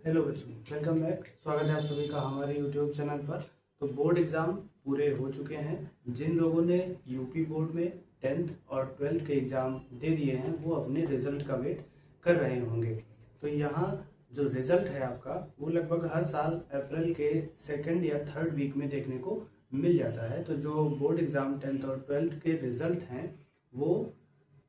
Hello बच्चों, welcome back. स्वागत है आप सभी का हमारे यूट्यूब चैनल पर। तो बोर्ड एग्ज़ाम पूरे हो चुके हैं। जिन लोगों ने यूपी बोर्ड में 10th और 12th के एग्ज़ाम दे दिए हैं वो अपने रिजल्ट का वेट कर रहे होंगे। तो यहाँ जो रिजल्ट है आपका वो लगभग हर साल अप्रैल के 2nd या 3rd वीक में देखने को मिल जाता है। तो जो बोर्ड एग्ज़ाम 10th और 12th के रिजल्ट हैं वो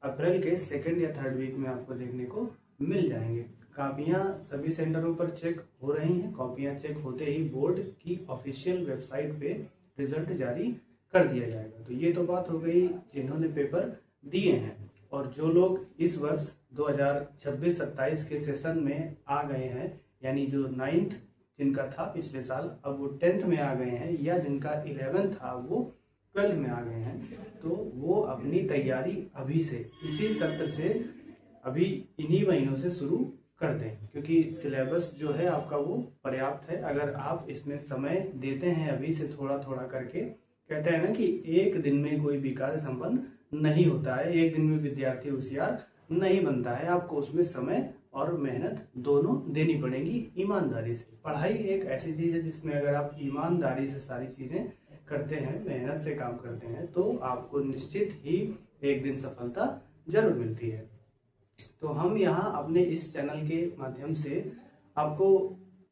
अप्रैल के 2nd या 3rd वीक में आपको देखने को मिल जाएंगे। कॉपियाँ सभी सेंटरों पर चेक हो रही हैं। कॉपियाँ चेक होते ही बोर्ड की ऑफिशियल वेबसाइट पे रिजल्ट जारी कर दिया जाएगा। तो ये तो बात हो गई जिन्होंने पेपर दिए हैं। और जो लोग इस वर्ष 2026-27 के सेशन में आ गए हैं, यानी जो 9th जिनका था पिछले साल अब वो 10th में आ गए हैं, या जिनका 11th था वो 12th में आ गए हैं, तो वो अपनी तैयारी अभी से इसी सत्र से अभी इन्हीं महीनों से शुरू कर दें, क्योंकि सिलेबस जो है आपका वो पर्याप्त है। अगर आप इसमें समय देते हैं अभी से थोड़ा थोड़ा करके, कहते हैं ना कि एक दिन में कोई भी कार्य संपन्न नहीं होता है, एक दिन में विद्यार्थी होशियार नहीं बनता है। आपको उसमें समय और मेहनत दोनों देनी पड़ेगी ईमानदारी से। पढ़ाई एक ऐसी चीज़ है जिसमें अगर आप ईमानदारी से सारी चीज़ें करते हैं, मेहनत से काम करते हैं, तो आपको निश्चित ही एक दिन सफलता जरूर मिलती है। तो हम यहाँ अपने इस चैनल के माध्यम से आपको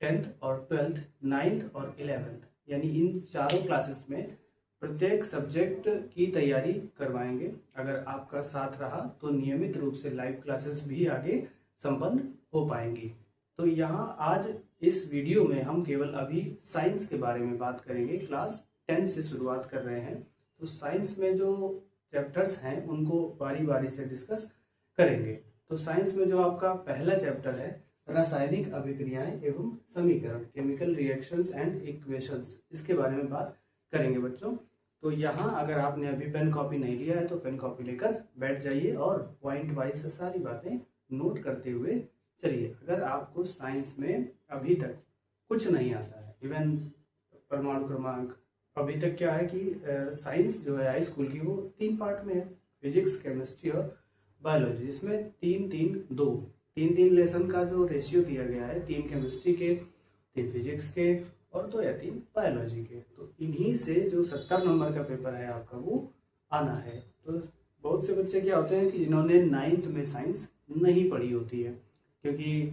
10th और 12th, 9th और 11th यानी इन चारों क्लासेस में प्रत्येक सब्जेक्ट की तैयारी करवाएंगे। अगर आपका साथ रहा तो नियमित रूप से लाइव क्लासेस भी आगे संपन्न हो पाएंगी। तो यहाँ आज इस वीडियो में हम केवल अभी साइंस के बारे में बात करेंगे। क्लास 10 से शुरुआत कर रहे हैं, तो साइंस में जो चैप्टर्स हैं उनको बारी बारी से डिस्कस करेंगे। तो साइंस में जो आपका पहला चैप्टर है रासायनिक अभिक्रियाएं एवं समीकरण, केमिकल रिएक्शंस एंड इक्वेशंस, इसके बारे में बात करेंगे बच्चों। तो यहाँ अगर आपने अभी पेन कॉपी नहीं लिया है तो पेन कॉपी लेकर बैठ जाइए और पॉइंट वाइज से सारी बातें नोट करते हुए चलिए। अगर आपको साइंस में अभी तक कुछ नहीं आता है, इवन परमाणु क्रमांक, अभी तक क्या है कि साइंस जो है हाई स्कूल की वो 3 पार्ट में है, फिजिक्स, केमिस्ट्री और बायोलॉजी। इसमें 3-3-2 लेसन का जो रेशियो दिया गया है, 3 केमिस्ट्री के, 3 फिजिक्स के और 2 या 3 बायोलॉजी के। तो इन्हीं से जो 70 नंबर का पेपर है आपका वो आना है। तो बहुत से बच्चे क्या होते हैं कि जिन्होंने 9th में साइंस नहीं पढ़ी होती है, क्योंकि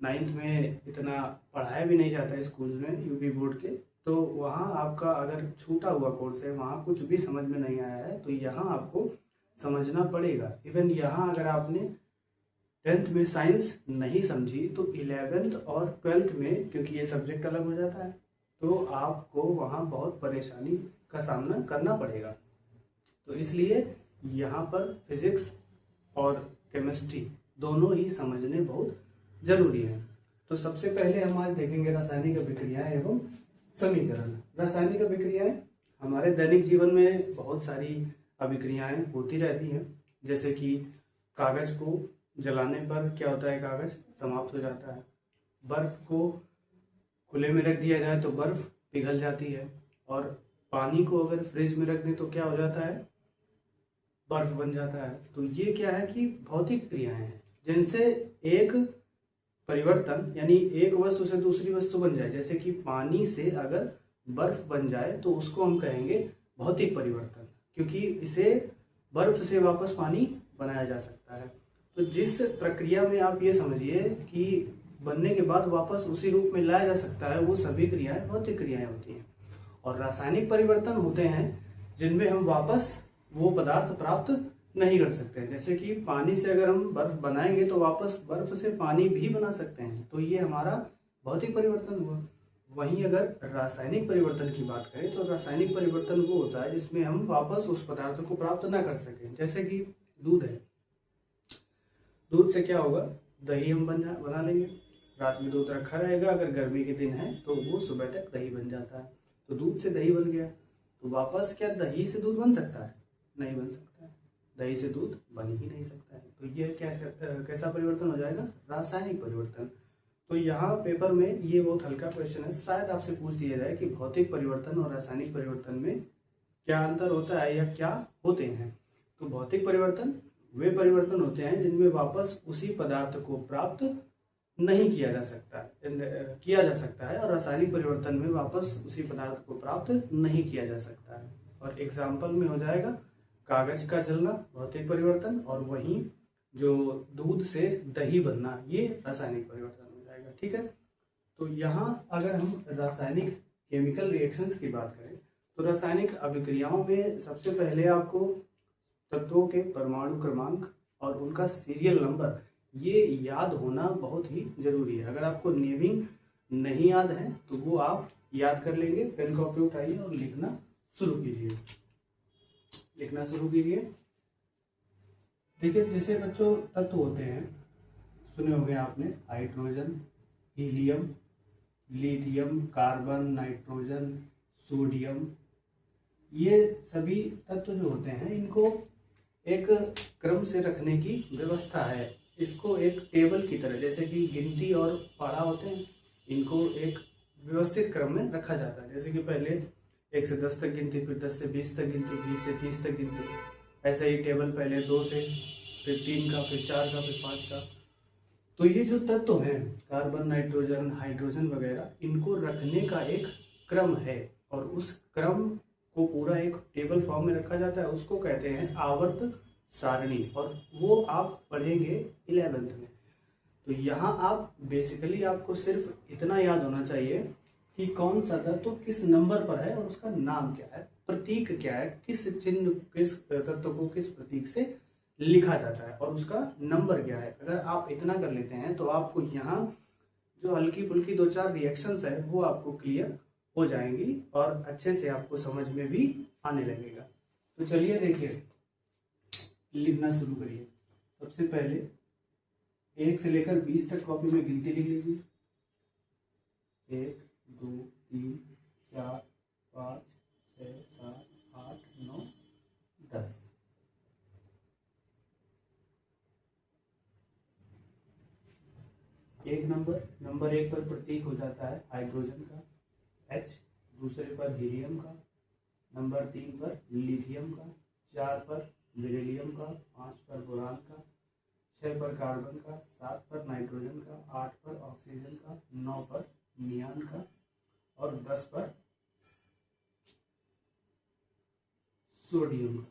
9th में इतना पढ़ाया भी नहीं जाता है स्कूल में यूपी बोर्ड के, तो वहाँ आपका अगर छूटा हुआ कोर्स है, वहाँ कुछ भी समझ में नहीं आया है, तो यहाँ आपको समझना पड़ेगा। इवन यहाँ अगर आपने 10th में साइंस नहीं समझी तो 11th और 12th में, क्योंकि ये सब्जेक्ट अलग हो जाता है, तो आपको वहाँ बहुत परेशानी का सामना करना पड़ेगा। तो इसलिए यहाँ पर फिजिक्स और केमिस्ट्री दोनों ही समझने बहुत जरूरी है। तो सबसे पहले हम आज देखेंगे रासायनिक अभिक्रियाएं एवं समीकरण। रासायनिक अभिक्रियाएं हमारे दैनिक जीवन में बहुत सारी अभिक्रियाएं होती रहती हैं। जैसे कि कागज को जलाने पर क्या होता है, कागज समाप्त हो जाता है। बर्फ को खुले में रख दिया जाए तो बर्फ पिघल जाती है, और पानी को अगर फ्रिज में रख दें तो क्या हो जाता है, बर्फ बन जाता है। तो ये क्या है कि भौतिक क्रियाएं हैं जिनसे एक परिवर्तन यानी एक वस्तु से दूसरी वस्तु बन जाए। जैसे कि पानी से अगर बर्फ बन जाए तो उसको हम कहेंगे भौतिक परिवर्तन, क्योंकि इसे बर्फ से वापस पानी बनाया जा सकता है। तो जिस प्रक्रिया में आप ये समझिए कि बनने के बाद वापस उसी रूप में लाया जा सकता है, वो सभी क्रियाएं भौतिक क्रियाएं होती हैं। और रासायनिक परिवर्तन होते हैं जिनमें हम वापस वो पदार्थ प्राप्त नहीं कर सकते। जैसे कि पानी से अगर हम बर्फ बनाएंगे तो वापस बर्फ से पानी भी बना सकते हैं, तो ये हमारा भौतिक परिवर्तन हुआ। वहीं अगर रासायनिक परिवर्तन की बात करें तो रासायनिक परिवर्तन वो होता है जिसमें हम वापस उस पदार्थ को प्राप्त ना कर सकें। जैसे कि दूध है, दूध से क्या होगा, दही हम बना लेंगे। रात में दूध रखा रहेगा, अगर गर्मी के दिन है तो वो सुबह तक दही बन जाता है। तो दूध से दही बन गया, तो वापस क्या दही से दूध बन सकता है? नहीं बन सकता है, दही से दूध बन ही नहीं सकता है। तो ये क्या कैसा परिवर्तन हो जाएगा, रासायनिक परिवर्तन। तो यहाँ पेपर में ये बहुत हल्का क्वेश्चन है, शायद आपसे पूछ दिया जाए कि भौतिक परिवर्तन और रासायनिक परिवर्तन में क्या अंतर होता है या क्या होते हैं। तो भौतिक परिवर्तन वे परिवर्तन होते हैं जिनमें वापस उसी पदार्थ को प्राप्त नहीं किया जा सकता है। किया जा सकता है और रासायनिक परिवर्तन में वापस उसी पदार्थ को प्राप्त नहीं किया जा सकता है। और एग्जाम्पल में हो जाएगा कागज का जलना भौतिक परिवर्तन, और वहीं जो दूध से दही बनना ये रासायनिक परिवर्तन हो जाएगा। ठीक है, तो यहाँ अगर हम रासायनिक केमिकल रिएक्शंस की बात करें तो रासायनिक अभिक्रियाओं में सबसे पहले आपको तत्वों के परमाणु क्रमांक और उनका सीरियल नंबर ये याद होना बहुत ही जरूरी है। अगर आपको नेमिंग नहीं याद है तो वो आप याद कर लेंगे। पेन कॉपी उठाइए और लिखना शुरू कीजिए। देखिए, जैसे बच्चों तत्व होते हैं, सुने होंगे आपने, hydrogen, helium, lithium, carbon, nitrogen, sodium, ये सभी तत्व जो होते हैं इनको एक क्रम से रखने की व्यवस्था है। इसको एक टेबल की तरह, जैसे कि गिनती और पारा होते हैं, इनको एक व्यवस्थित क्रम में रखा जाता है। जैसे कि पहले 1 से 10 तक गिनती, फिर 10 से 20 तक गिनती, 20 से 30 तक गिनती। ऐसे ही टेबल पहले 2 से, फिर 3 का, फिर 4 का, फिर 5 का। तो ये जो तत्व हैं कार्बन, नाइट्रोजन, हाइड्रोजन वगैरह, इनको रखने का एक क्रम है और उस क्रम को पूरा एक टेबल फॉर्म में रखा जाता है। उसको कहते हैं आवर्त सारणी, और वो आप पढ़ेंगे 11th में। तो यहाँ आप बेसिकली आपको सिर्फ इतना याद होना चाहिए कि कौन सा तत्व किस नंबर पर है और उसका नाम क्या है, प्रतीक क्या है, किस चिन्ह, किस तत्व को किस प्रतीक से लिखा जाता है और उसका नंबर क्या है। अगर आप इतना कर लेते हैं तो आपको यहाँ जो हल्की फुल्की 2-4 रिएक्शंस है वो आपको क्लियर हो जाएंगी और अच्छे से आपको समझ में भी आने लगेगा। तो चलिए देखिए, लिखना शुरू करिए। सबसे पहले 1 से लेकर 20 तक कॉपी में गिनती लिख लीजिए। 1 2 3 4 5 6 7 8 9 10। एक नंबर 1 पर प्रतीक हो जाता है हाइड्रोजन का H, दूसरे पर हीलियम का, नंबर 3 पर लिथियम का, 4 पर बेरिलियम का, 5 पर बोरान का, 6 पर कार्बन का, 7 पर नाइट्रोजन का, 8 पर ऑक्सीजन का, 9 पर नियान का और 10 पर सोडियम का।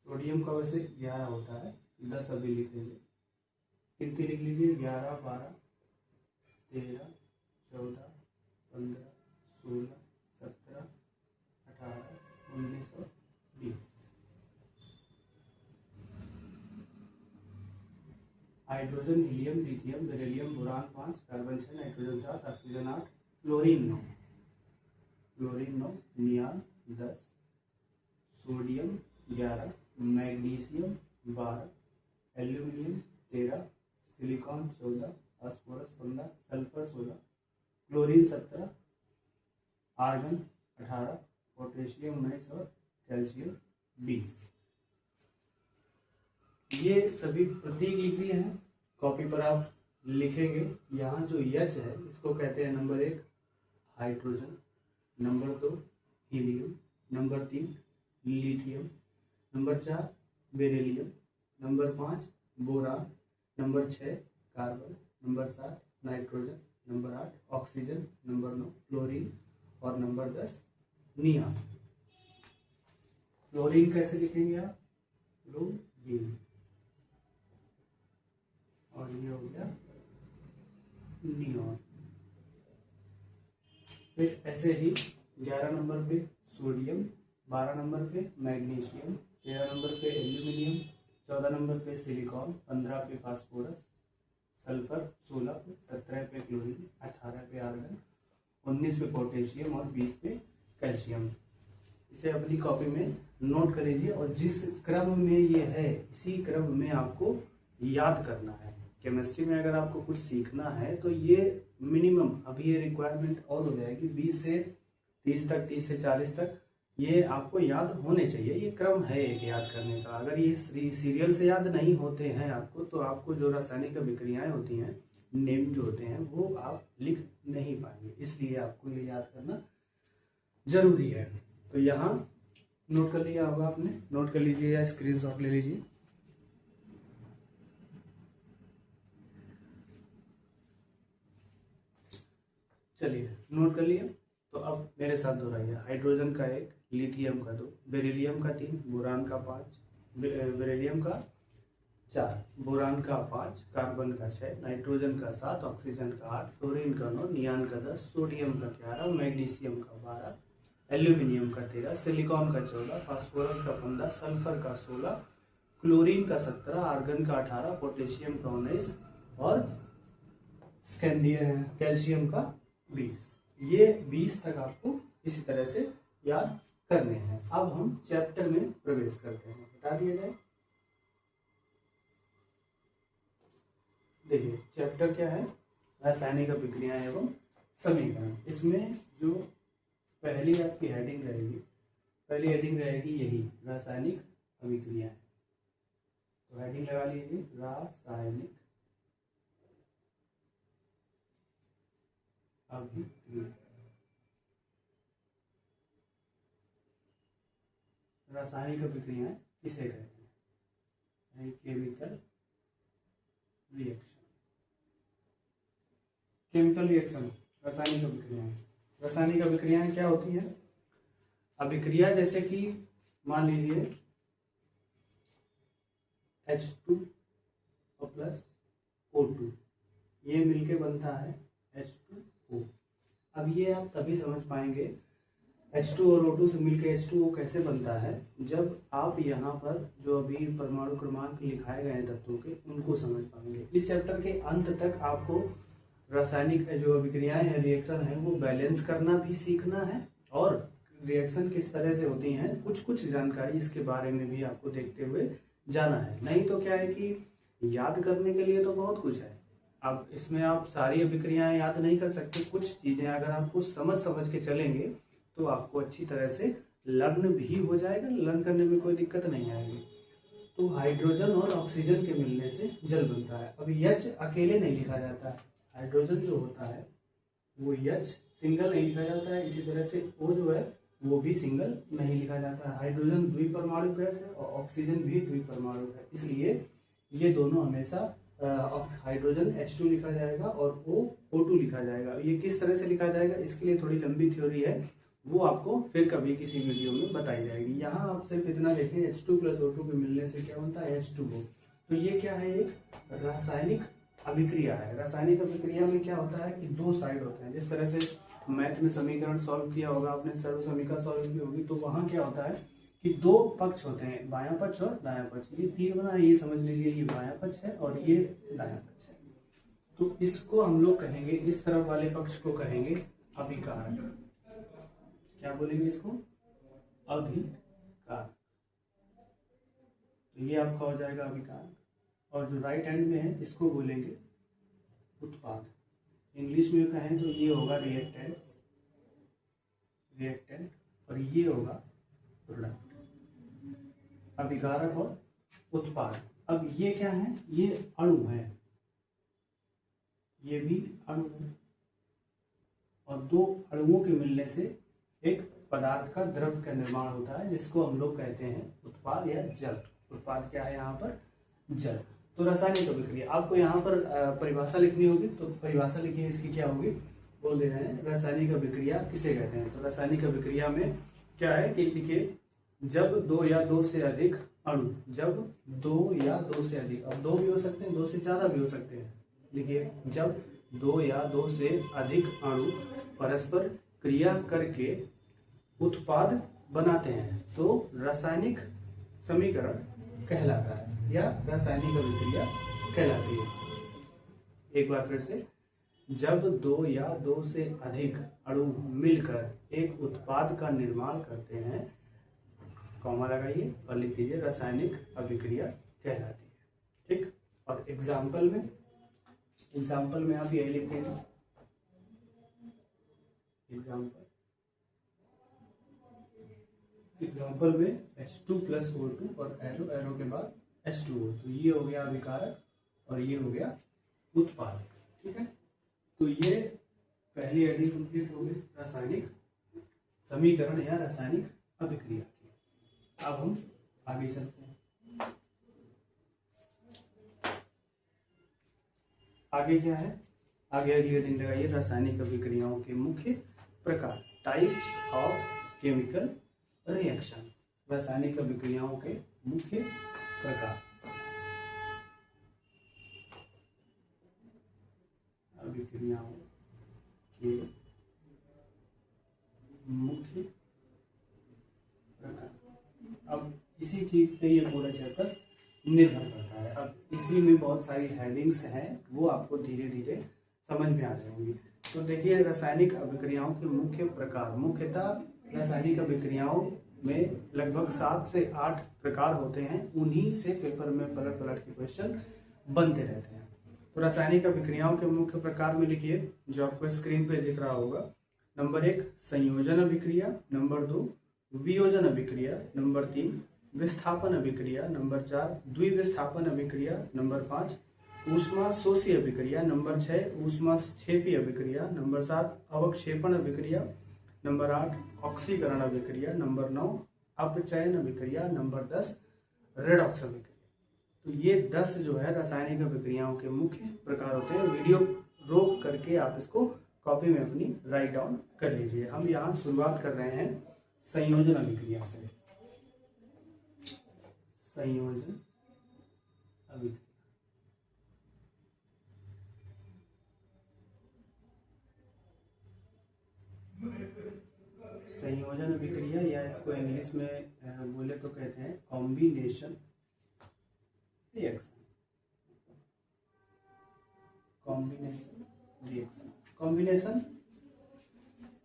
सोडियम का वैसे 11 होता है, 10 अभी लिख लीजिए। गिनती लिख लीजिए 11 12 13 14 15 16 17 18 19 और 20। Hydrogen, helium, lithium, beryllium, boron 5, carbon 6, nitrogen 7, oxygen 8, fluorine 9, neon 10, sodium 11, magnesium 12, aluminium 13, silicon 14, phosphorus 15, sulphur 16, chlorine 17, argon 18, potassium 19 और कैल्शियम 20। ये सभी प्रतीक लिख दिए हैं, कॉपी पर आप लिखेंगे। यहाँ जो H है इसको कहते हैं number 1 hydrogen, number 2 helium, number 3 lithium, number 4 beryllium, number 5 boron, number 6 carbon, number 7 nitrogen, number 8 oxygen, number 9 fluorine और नंबर 10 नियान। फ्लोरीन कैसे लिखेंगे आप? फ्लोरीन। और ये हो गया नियॉन। फिर ऐसे ही 11 नंबर पे सोडियम, 12 नंबर पे मैग्नीशियम, 13 नंबर पे एल्यूमिनियम, 14 नंबर पे सिलिकॉन, 15 पे फास्फोरस, सल्फर 16 पे, 17 पे क्लोरीन, 18 पे आर्गन, 19 पे पोटेशियम और 20 पे कैल्शियम। इसे अपनी कॉपी में नोट कर लीजिए और जिस क्रम में ये है इसी क्रम में आपको याद करना है। केमिस्ट्री में अगर आपको कुछ सीखना है तो ये मिनिमम, अभी ये रिक्वायरमेंट और हो जाएगी 20 से 30 तक, 30 से 40 तक ये आपको याद होने चाहिए। ये क्रम है एक याद करने का। अगर ये सीरियल से याद नहीं होते हैं आपको तो आपको जो रासायनिक अभिक्रियाएं होती हैं, नेम जो होते हैं, वो आप लिख नहीं पाएंगे। इसलिए आपको ये याद करना जरूरी है। तो यहाँ नोट कर लिया होगा आपने, नोट कर लीजिए या स्क्रीनशॉट ले लीजिए। चलिए नोट कर लिया। तो अब मेरे साथ दोहराइए। हाइड्रोजन का 1, लिथियम का 2, बेरिलियम का 3, बोरान का 5, बेरिलियम का 4, बोरान का 5, कार्बन का 6, नाइट्रोजन का 7, ऑक्सीजन का 8, फ्लोरीन का 9, नियान का 10, सोडियम का 11, मैग्नीशियम का 12, एल्यूमिनियम का 13, सिलिकॉन का 14, फास्फोरस का 15, सल्फर का 16, क्लोरीन का 17, आर्गन का 18, पोटेशियम का 19 और कैल्शियम का 20। ये 20 तक आपको इसी तरह से याद करने हैं। अब हम चैप्टर में प्रवेश करते हैं। बता दिया जाए, देखिए चैप्टर क्या है, रासायनिक अभिक्रियाएं एवं समीकरण। इसमें जो पहली आपकी हेडिंग रहेगी, पहली हेडिंग रहेगी यही, रासायनिक अभिक्रियाएं। तो हेडिंग लगा लीजिए, रासायनिक अभिक्रिया। रासायनिक अभिक्रियाएं किसे कहते हैं? Chemical reaction. केमिकल रिएक्शन, रासायनिक अभिक्रियाएं। रासायनिक अभिक्रियाएं क्या होती हैं? अभिक्रिया जैसे कि मान लीजिए H2 और प्लस O2, ये मिलके बनता है H2O। अब ये आप तभी समझ पाएंगे H2 और O2 से मिलके H2O कैसे बनता है, जब आप यहाँ पर जो अभी परमाणु क्रमांक लिखाए गए हैं तत्वों के, उनको समझ पाएंगे। इस चैप्टर के अंत तक आपको रासायनिक जो अभिक्रियाएं हैं, रिएक्शन है, वो बैलेंस करना भी सीखना है और रिएक्शन किस तरह से होती हैं, कुछ कुछ जानकारी इसके बारे में भी आपको देखते हुए जाना है। नहीं तो क्या है कि याद करने के लिए तो बहुत कुछ है, अब इसमें आप सारी अभिक्रियाएं याद नहीं कर सकते। कुछ चीजें अगर आपको समझ के चलेंगे तो आपको अच्छी तरह से लर्न भी हो जाएगा, लर्न करने में कोई दिक्कत नहीं आएगी। तो हाइड्रोजन और ऑक्सीजन के मिलने से जल बनता है। अब H अकेले नहीं लिखा जाता है, हाइड्रोजन जो होता है वो H सिंगल नहीं लिखा जाता है, इसी तरह से O जो है वो भी सिंगल नहीं लिखा जाता है। हाइड्रोजन द्विपरमाणु गैस है और ऑक्सीजन भी द्विपरमाणु है, इसलिए ये दोनों हमेशा हाइड्रोजन H2 लिखा जाएगा और O2 लिखा जाएगा। ये किस तरह से लिखा जाएगा, इसके लिए थोड़ी लंबी थ्योरी है, वो आपको फिर कभी किसी वीडियो में बताई जाएगी। यहाँ आप सिर्फ इतना देखें, H2 प्लस O2 के मिलने से क्या बनता है, H2O। तो ये क्या है, एक रासायनिक अभिक्रिया है। रासायनिक अभिक्रिया में क्या होता है कि दो साइड होते हैं। जिस तरह से मैथ में समीकरण सॉल्व किया होगा आपने, सर्व समीकरण सॉल्व की होगी, तो वहाँ क्या होता है कि दो पक्ष होते हैं, बायां पक्ष और दायां पक्ष। ये तीर बना है, ये समझ लीजिए ये बायां पक्ष है और ये दायां पक्ष है। तो इसको हम लोग कहेंगे, इस तरफ वाले पक्ष को कहेंगे अभिकारक। क्या बोलेंगे इसको, अभिकारक। तो ये आपका हो जाएगा अभिकारक। और जो राइट हैंड में है इसको बोलेंगे उत्पाद। इंग्लिश में कहें तो ये होगा रिएक्टेंट, और ये होगा प्रोडक्ट। अभिकारक और उत्पाद। अब ये क्या है, ये अणु है, ये भी अणु है, और दो अणुओं के मिलने से एक पदार्थ का, द्रव का निर्माण होता है, जिसको हम लोग कहते हैं उत्पाद या जल। उत्पाद क्या है यहाँ पर, जल। तो रासायनिक अभिक्रिया, आपको यहाँ पर परिभाषा लिखनी होगी, तो परिभाषा लिखिए इसकी क्या होगी, बोल दे रहे हैं रासायनिक अभिक्रिया किसे कहते हैं। तो रासायनिक अभिक्रिया में क्या है कि लिखिए, जब दो या दो से अधिक अणु, जब दो या दो से अधिक, अब दो भी हो सकते हैं, दो से ज्यादा भी हो सकते हैं। लिखिए, जब दो या दो से अधिक अणु परस्पर क्रिया करके उत्पाद बनाते हैं तो रासायनिक समीकरण कहलाता है या रासायनिक अभिक्रिया कहलाती है। एक बार फिर से, जब दो या दो से अधिक अणु मिलकर एक उत्पाद का निर्माण करते हैं, कॉमा लगाइए और लिख दीजिए रासायनिक अभिक्रिया कहलाती है। ठीक, और एग्जाम्पल में आप यही लिख देंगे, एग्जाम्पल में H2 प्लस O2 और एरो के बाद H2O। तो ये हो गया अभिकारक और ये हो गया उत्पाद। ठीक है, तो ये पहली हेडिंग कंप्लीट हो गई रासायनिक समीकरण या रासायनिक अभिक्रिया की। अब हम आगे चलते हैं। आगे क्या है, आगे अगली हेडिंग लगाइए, रासायनिक अभिक्रियाओं के मुख्य प्रकार, टाइप्स ऑफ केमिकल रिएक्शन। रासायनिक अभिक्रियाओं के मुख्य प्रकार, अभिक्रियाओं के मुख्य प्रकार। अब इसी चीज पे ये पूरा चैप्टर निर्भर करता है। अब इसी में बहुत सारी हेडिंग्स हैं, वो आपको धीरे धीरे समझ में आ जाएंगी। तो देखिए, रासायनिक अभिक्रियाओं के मुख्य प्रकार, मुख्यतः रासायनिक अभिक्रियाओं में लगभग 7 से 8 प्रकार होते हैं। उन्हीं से पेपर में पलट पलट के क्वेश्चन बनते रहते हैं। तो रासायनिक अभिक्रियाओं के मुख्य प्रकार में लिखिए, जो आपको स्क्रीन पे दिख रहा होगा। नंबर 1 संयोजन अभिक्रिया, नंबर 2 वियोजन अभिक्रिया, नंबर 3 विस्थापन अभिक्रिया, नंबर 4 द्विविस्थापन अभिक्रिया, नंबर 5 ऊष्मा शोषी अभिक्रिया, नंबर 6 ऊष्मा क्षेपी अभिक्रिया, नंबर 7 अवक्षेपण अभिक्रिया, नंबर 8 ऑक्सीकरण अभिक्रिया, नंबर 9 अपचयन अभिक्रिया, नंबर 10 रेडॉक्स अभिक्रिया। तो ये 10 जो है रासायनिक अभिक्रियाओं के मुख्य प्रकार होते हैं। वीडियो रोक करके आप इसको कॉपी में अपनी राइट डाउन कर लीजिए। हम यहाँ शुरुआत कर रहे हैं संयोजन अभिक्रिया से। संयोजन अभिक्रिया, संयोजन अभिक्रिया या इसको इंग्लिश में बोले तो कहते हैं combination reaction. Combination reaction,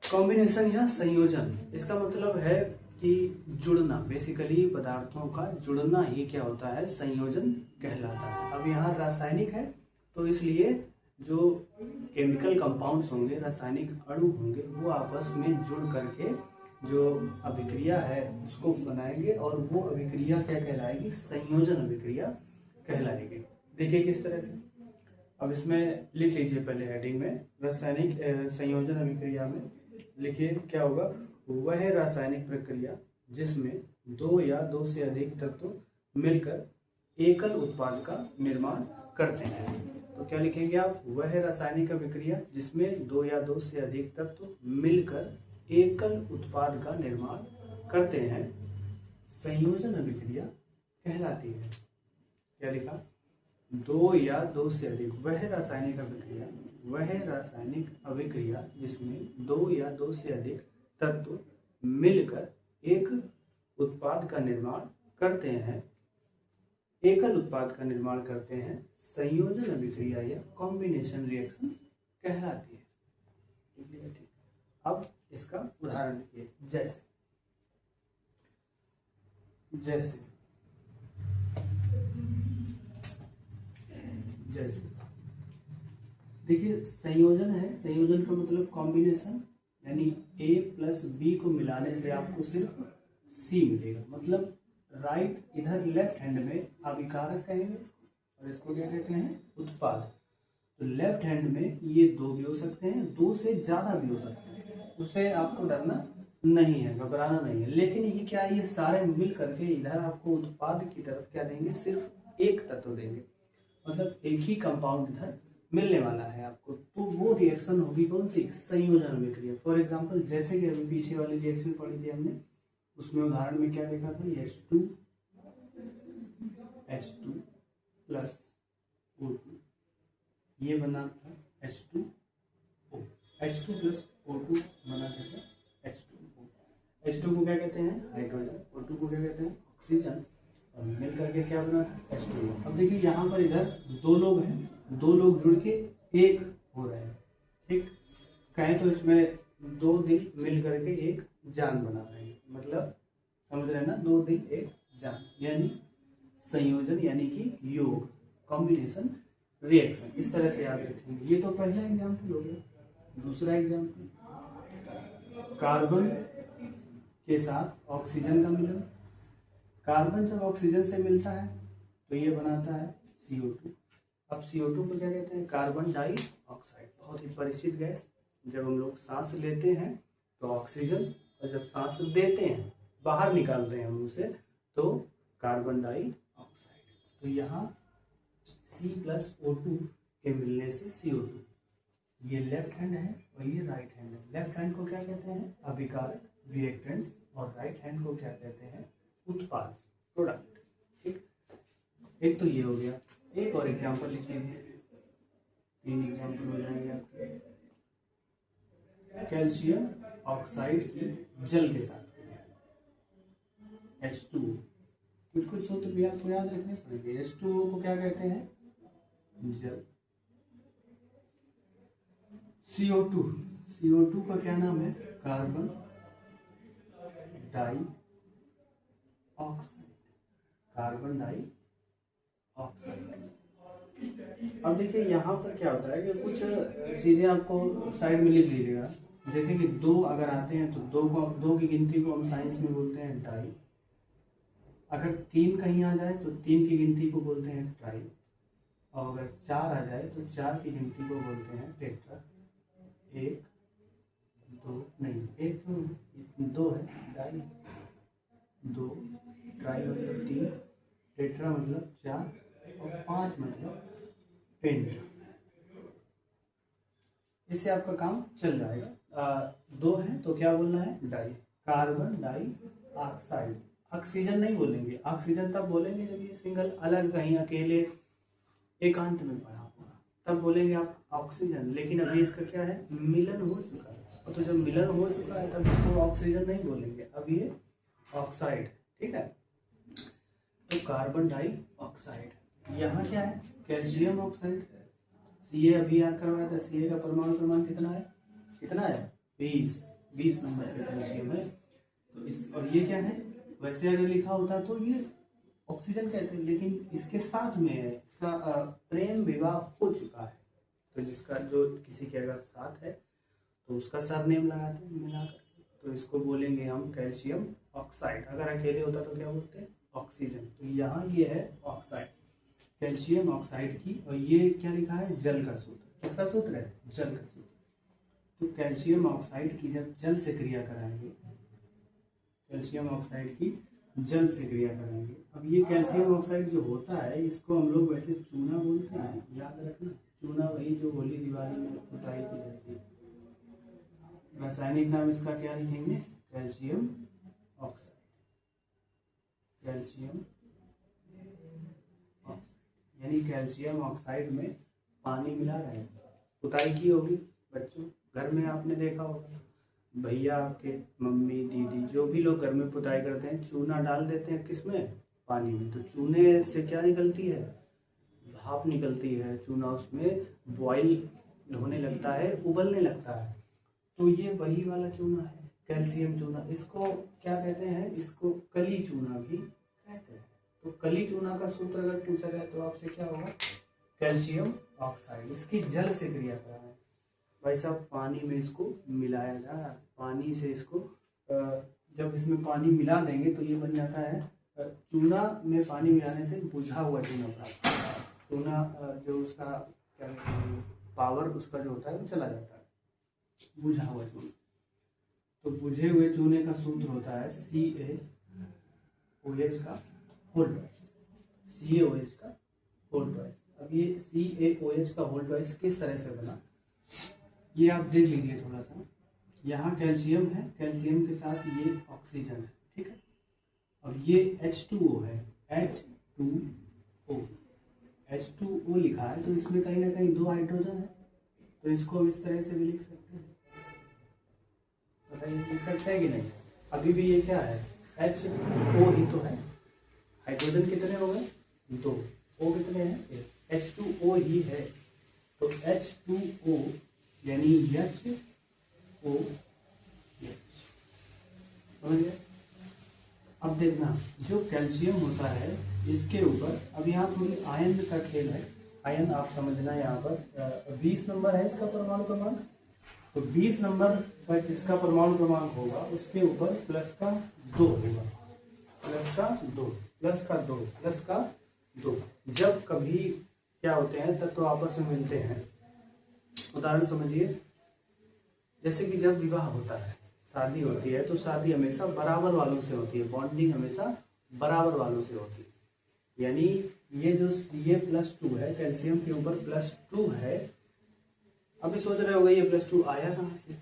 combination या संयोजन, इसका मतलब है कि जुड़ना, बेसिकली पदार्थों का जुड़ना ही क्या होता है, संयोजन कहलाता है। अब यहाँ रासायनिक है तो इसलिए जो केमिकल कंपाउंड्स होंगे, रासायनिक अणु होंगे, वो आपस में जुड़ करके जो अभिक्रिया है उसको बनाएंगे और वो अभिक्रिया क्या कहलाएगी, संयोजन अभिक्रिया कहलाएगी। देखिए किस तरह से, अब इसमें लिख लीजिए पहले हेडिंग में, रासायनिक संयोजन अभिक्रिया में लिखिए क्या होगा, वह रासायनिक प्रक्रिया जिसमें 2 या 2 से अधिक तत्व मिलकर एकल उत्पाद का निर्माण करते हैं। तो क्या लिखेंगे आप, वह रासायनिक अभिक्रिया जिसमें 2 या 2 से अधिक तत्व मिलकर एकल उत्पाद का निर्माण करते हैं, संयोजन अभिक्रिया कहलाती है। क्या लिखा, 2 या 2 से अधिक, वह रासायनिक अभिक्रिया, वह रासायनिक अभिक्रिया जिसमें 2 या 2 से अधिक तत्व मिलकर एक उत्पाद का निर्माण करते हैं, एकल उत्पाद का निर्माण करते हैं, संयोजन अभिक्रिया या कॉम्बिनेशन रिएक्शन कहलाती है। ठीक, अब इसका उदाहरण देखिए, जैसे जैसे जैसे देखिए, संयोजन है, संयोजन का मतलब कॉम्बिनेशन, यानी A प्लस B को मिलाने से आपको सिर्फ C मिलेगा। मतलब राइट, इधर लेफ्ट हैंड में अभिकारक कहेंगे और इसको क्या कहते हैं, उत्पाद। तो लेफ्ट हैंड में ये 2 भी हो सकते हैं, 2 से ज्यादा भी हो सकते हैं, उससे आपको डरना नहीं है, घबराना नहीं है। लेकिन ये क्या है, ये सारे मिल करके इधर आपको उत्पाद की तरफ क्या देंगे, सिर्फ एक तत्व देंगे, मतलब एक ही कंपाउंड इधर मिलने वाला है आपको। तो वो रिएक्शन होगी कौन सी, संयोजन अभिक्रिया। फॉर एग्जांपल, जैसे कि अभी पीछे वाली रिएक्शन पढ़ी थी हमने, उसमें उदाहरण में क्या देखा था, H2 प्लस O2, ये बना था H2O, H2 प्लस O2 बना था H2O। H2 को क्या कहते हैं, हाइड्रोजन, O2 को क्या कहते हैं, ऑक्सीजन, और मिल करके क्या बना था, H2O। अब देखिए यहाँ पर इधर 2 लोग हैं, 2 लोग जुड़ के एक हो रहे हैं। ठीक, कहें तो इसमें 2 दिल मिल करके एक जान बना रहे हैं, मतलब समझ रहे हैं ना, 2 दिल एक जान, यानी संयोजन, यानी कि योग, कॉम्बिनेशन रिएक्शन। इस तरह से आप देखेंगे। ये तो पहला एग्जाम्पल हो गया। दूसरा एग्जाम्पल, कार्बन के साथ ऑक्सीजन का मिलन। कार्बन जब ऑक्सीजन से मिलता है तो ये बनाता है CO2। अब CO2 को क्या कहते हैं, कार्बन डाइऑक्साइड, बहुत ही परिचित गैस। जब हम लोग सांस लेते हैं तो ऑक्सीजन, और जब सांस देते हैं, बाहर निकालते हैं मुंह से, तो कार्बन डाइऑक्साइड। तो यहाँ C प्लस O2 के मिलने से CO2, ये लेफ्ट हैंड है और ये राइट हैंड है। लेफ्ट हैंड को क्या कहते हैं? अभिकारक, रिएक्टेंट्स, और राइट हैंड को क्या कहते हैं? उत्पाद, प्रोडक्ट। ठीक, एक तो ये हो गया। एक और एग्जांपल लिख लीजिए, 3 एग्जांपल हो जाएंगे आपके। कैल्शियम ऑक्साइड की जल के साथ H2O, कुछ सूत्र भी आपको याद रखने पड़ेंगे। H2O को क्या कहते हैं? जल। CO2 का क्या नाम है? Carbon dioxide, carbon dioxide. अब देखिए यहाँ पर क्या होता है कि कुछ चीजें आपको साइड में लिख लीजिएगा। जैसे कि 2 अगर आते हैं तो 2 की गिनती को हम साइंस में बोलते हैं डाई। अगर 3 कहीं आ जाए तो 3 की गिनती को बोलते हैं ट्राई। और अगर 4 आ जाए तो 4 की गिनती को बोलते हैं टेट्रा। 1 2 नहीं, 1 क्यों, 2 है, डाई 2, ट्राई मतलब 3, टेट्रा मतलब 4 और 5 मतलब पेंट। इससे आपका काम चल जाएगा। 2 है तो क्या बोलना है? Di, carbon dioxide. Oxygen नहीं बोलेंगे, ऑक्सीजन तब बोलेंगे जब ये सिंगल अलग कहीं अकेले एकांत में पड़ा होगा, तब बोलेंगे आप ऑक्सीजन। लेकिन अभी इसका क्या है? मिलन हो चुका है, और तो जब मिलन हो चुका है तब इसको ऑक्सीजन नहीं बोलेंगे, अब ये ऑक्साइड। ठीक है, तो कार्बन डाई ऑक्साइड। यहाँ क्या है? Calcium oxide. Ca अभी याद करवाया था, Ca का परमाणु क्रमांक कितना है? कितना है? 20 नंबर पे कैल्शियम है। तो इस, और ये क्या है? वैसे अगर लिखा होता तो ये ऑक्सीजन कहते हैं, लेकिन इसके साथ में है, इसका प्रेम विवाह हो चुका है। तो जिसका जो किसी के अगर साथ है तो उसका सरनेम लगाते हैं मिलाकर, तो इसको बोलेंगे हम कैल्शियम ऑक्साइड। अगर अकेले होता तो क्या बोलते हैं? ऑक्सीजन। तो यहाँ ये है ऑक्साइड, कैल्शियम ऑक्साइड की। और ये क्या लिखा है? जल का सूत्र। किसका सूत्र है? जल का सूत्र। तो कैल्शियम ऑक्साइड की जब जल से क्रिया कराएंगे, कैल्शियम ऑक्साइड की जल से क्रिया कराएंगे। अब ये कैल्शियम ऑक्साइड जो होता है इसको हम लोग वैसे चूना बोलते हैं, याद रखना। चूना वही जो होली दिवाली में पुताई की जाती है। रासायनिक नाम इसका क्या लिखेंगे? कैल्शियम ऑक्साइड, कैल्शियम ऑक्साइड, यानी कैल्शियम ऑक्साइड में पानी मिला रहे। पुताई की होगी बच्चों, घर में आपने देखा होगा, भैया आपके, मम्मी, दीदी, जो भी लोग घर में पुताई करते हैं चूना डाल देते हैं किसमें? पानी में। तो चूने से क्या निकलती है? भाप निकलती है। चूना उसमें बॉईल होने लगता है, उबलने लगता है। तो ये वही वाला चूना है, कैल्शियम चूना। इसको क्या कहते हैं? इसको कली चूना भी कहते हैं। तो कली चूना का सूत्र अगर पूछा जाए तो आपसे क्या होगा? Calcium oxide. इसकी जल से क्रिया करा है भाई साहब, पानी में इसको मिलाया जा रहा है। पानी से इसको जब इसमें पानी मिला देंगे तो ये बन जाता है चूना। में पानी मिलाने से बुझा हुआ चूना प्राप्त होता है। चूना जो उसका क्या कहते हैं, पावर उसका जो होता है वो चला जाता है, बुझा हुआ चूना। तो बुझे हुए चूने का सूत्र होता है CaOH का होल ट्वाइस, CaOH का होल ट्वाइस। अब ये CaOH का होल ट्वाइस किस तरह से बना ये आप देख लीजिए थोड़ा सा। यहाँ कैल्शियम है, कैल्शियम के साथ ये ऑक्सीजन है, ठीक है। और ये H2O है, H2O लिखा है तो इसमें कहीं ना कहीं 2 हाइड्रोजन है, तो इसको इस तरह से भी लिख सकते हैं। बताइए लिख सकते हैं कि नहीं? अभी भी ये क्या है? H2O ही तो है। हाइड्रोजन कितने हो गए? 2। O कितने हैं? H2O ही है, तो H2O यानी HOH। समझ गए? अब देखना, जो कैल्शियम होता है इसके ऊपर, अब यहाँ थोड़ी आयन का खेल है। आयन आप समझना, यहाँ पर 20 नंबर है इसका परमाणु क्रमांक। तो 20 नंबर पर जिसका परमाणु क्रमांक होगा उसके ऊपर प्लस का 2 होगा, प्लस का 2, प्लस का 2, प्लस का 2। जब कभी क्या होते हैं तब तो आपस में मिलते हैं। उदाहरण समझिए, जैसे कि जब विवाह होता है, शादी होती है, तो शादी हमेशा बराबर वालों से होती है, बॉन्डिंग हमेशा बराबर वालों से होती है। यानी ये जो Ca+2 है, कैल्शियम के ऊपर +2 है, अभी सोच रहे होगे ये +2 आया कहाँ से।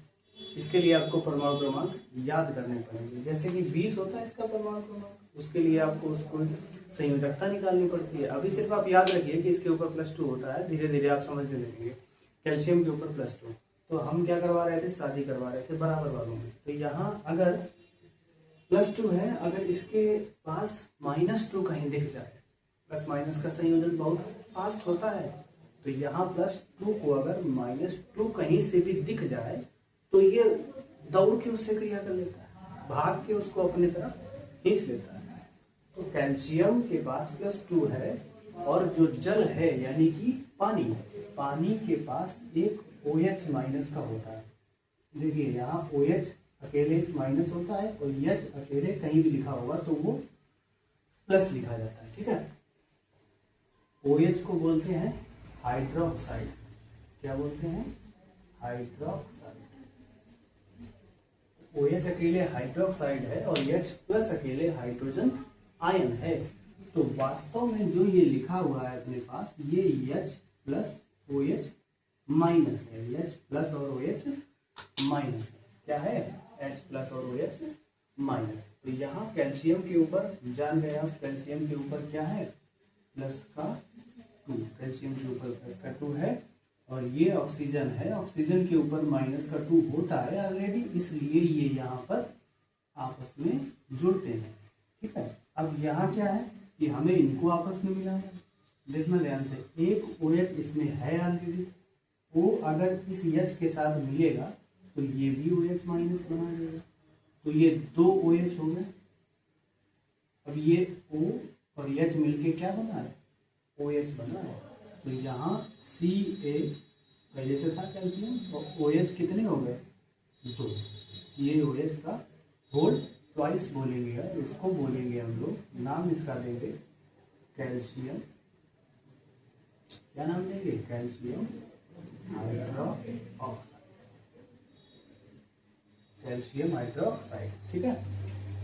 इसके लिए आपको परमाणु क्रमांक याद करने पड़ेंगे। जैसे कि 20 होता है इसका परमाणु क्रमांक, उसके लिए आपको उसको संयोजकता निकालनी पड़ती है। अभी सिर्फ आप याद रखिए कि इसके ऊपर +2 होता है, धीरे धीरे आप समझने लगेंगे। कैल्शियम के ऊपर +2, तो हम क्या करवा रहे थे, शादी करवा रहे थे बराबर वालों में। तो यहाँ अगर +2 है, अगर इसके पास -2 कहीं दिख जाए, प्लस माइनस का संयोजन बहुत फास्ट होता है, तो यहाँ +2 को अगर -2 कहीं से भी दिख जाए तो ये दौड़ के उससे क्रिया कर लेता है, भाग के उसको अपनी तरफ खींच लेता है। तो कैल्शियम के पास +2 है, और जो जल है यानी कि पानी के पास एक OH- का होता है। देखिए यहाँ OH अकेले माइनस होता है और H अकेले कहीं भी लिखा होगा तो वो प्लस लिखा जाता है, ठीक है। OH को बोलते हैं हाइड्रोक्साइड। क्या बोलते हैं, हाइड्रोक्साइड। OH अकेले हाइड्रोक्साइड है और H+ अकेले हाइड्रोजन आयन है। तो वास्तव में जो ये लिखा हुआ है अपने पास, ये H+OH- है। H+ और OH- है। क्या है, H+ और OH-। तो यहाँ कैल्शियम के ऊपर जान गए आप, कैल्शियम के ऊपर क्या है, +2। कैल्शियम के ऊपर +2 है, और ये ऑक्सीजन है, ऑक्सीजन के ऊपर -2 होता है ऑलरेडी, इसलिए ये यहाँ पर आपस में जुड़ते हैं, ठीक है। अब यहाँ क्या है कि हमें इनको आपस में मिलाना है। देखना ध्यान से, एक OH इसमें है ऑलरेडी, वो अगर इस H के साथ मिलेगा तो ये भी OH- बना देगा, तो ये 2 OH हो गए। अब ये O और H मिलके क्या बना है, OH बना है। तो यहाँ Ca पहले से था कैल्शियम, और OH कितने हो गए, 2। ये OH का होल ट्वाइस बोलेंगे, इसको बोलेंगे हम लोग, नाम इसका देंगे कैल्शियम। क्या नाम देंगे, कैल्शियम हाइड्रोक्साइड। कैल्शियम हाइड्रोक्साइड, ठीक है।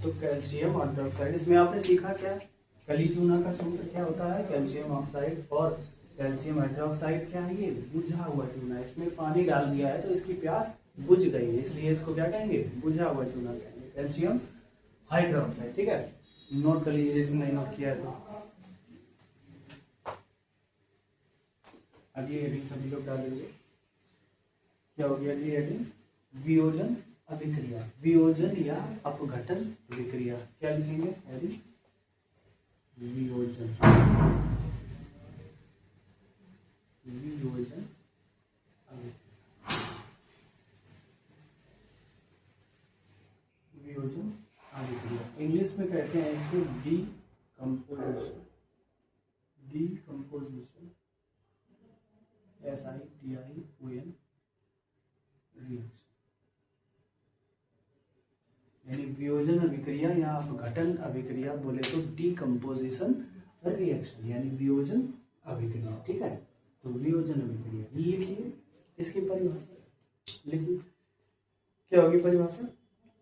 तो कैल्शियम हाइड्रोक्साइड, इसमें आपने सीखा क्या, कली चूना का सूत्र क्या होता है, कैल्शियम ऑक्साइड और कैल्शियम हाइड्रोक्साइड क्या है, ये बुझा हुआ चूना। इसमें पानी डाल दिया है तो इसकी प्यास बुझ गई है, इसलिए इसको क्या कहेंगे, बुझा हुआ चूना कहेंगे, कैल्शियम हाइड्रोक्साइड, ठीक है। नोट कर लीजिए जिसने नहीं नोट किया है तो। अगली हेडिंग सभी लोग डालेंगे, क्या हो गया अगली हेडिंग, वियोजन अभिक्रिया। वियोजन या अपघटन अभिक्रिया, क्या लिखेंगे, वियोजन वियोजन वियोजन अभिक्रिया। इंग्लिश में कहते हैं इसको डीकम्पोजिशन। डीकम्पोजिशन, SITION रिएक्शन, यानी वियोजन अभिक्रिया या अपघटन अभिक्रिया बोले तो डीकम्पोजिशन रिएक्शन, यानी वियोजन अभिक्रिया, ठीक है। तो वियोजन अभिक्रिया लिखिए, इसकी परिभाषा लिखिए, क्या होगी परिभाषा,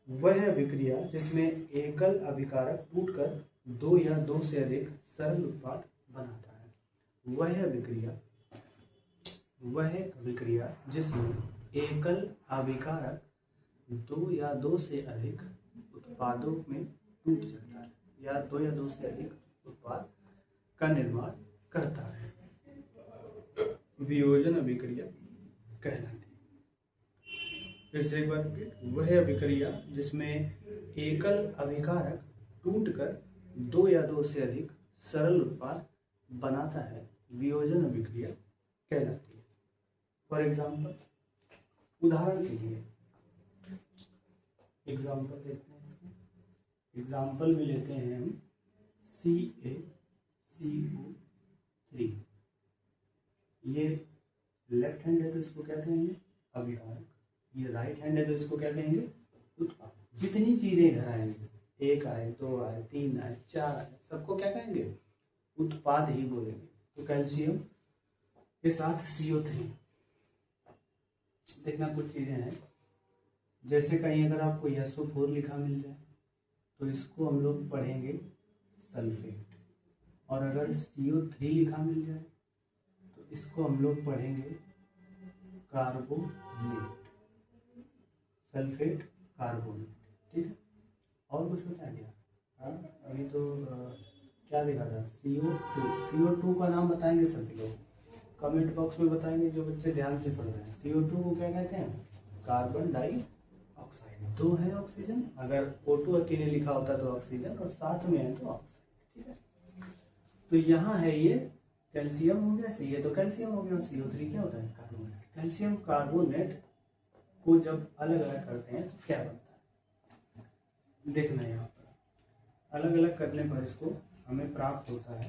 वह अभिक्रिया जिसमें एकल अभिकारक टूटकर 2 या 2 से अधिक सरल उत्पाद बनाता है। वह अभिक्रिया जिसमें एकल अभिकारक 2 या 2 से अधिक उत्पादों में टूट सकता है, या 2 या 2 से अधिक उत्पाद का निर्माण करता है, वियोजन अभिक्रिया कहलाती है। फिर से एक बार रिपीट, वह अभिक्रिया जिसमें एकल अभिकारक टूटकर 2 या 2 से अधिक सरल उत्पाद बनाता है, वियोजन अभिक्रिया कहलाती है। फॉर एग्जाम्पल, उदाहरण के लिए एग्जाम्पल देखते हैं इसका। एग्जाम्पल में लेते हैं हम CaCO3। ये लेफ्ट हैंड है तो इसको क्या कहेंगे, अभिकारक। ये राइट हैंड है तो इसको क्या कहेंगे, उत्पाद। जितनी चीजें इधर आएंगे, 1 आए, 2 आए, 3 आए, 4 आए, सबको क्या कहेंगे, उत्पाद ही बोलेंगे। तो कैल्शियम के साथ CO3। देखना कुछ चीजें हैं, जैसे कहीं अगर आपको SO4 लिखा मिल जाए तो इसको हम लोग पढ़ेंगे सल्फेट, और अगर CO3 लिखा मिल जाए तो इसको हम लोग पढ़ेंगे कार्बोनेट, सल्फेट कार्बोनेट, ठीक है। और कुछ होता है क्या? हाँ, अभी तो क्या देखा था, CO2। CO2 का नाम बताएंगे सभी लोग, कमेंट बॉक्स में बताएंगे जो बच्चे ध्यान से पढ़ रहे हैं। CO2 को क्या कहते हैं? Carbon dioxide. दो है ऑक्सीजन, अगर O2 अकेले लिखा होता तो ऑक्सीजन, और साथ में है तो ऑक्साइड, ठीक है। तो यहाँ है ये कैल्शियम हो गया, ये तो कैल्शियम हो गया, CO3 क्या होता है? कार्बोनेट। कैल्शियम कार्बोनेट को जब अलग अलग करते हैं तो क्या बनता है? देखना है यहाँ पर, अलग अलग करने पर इसको हमें प्राप्त होता है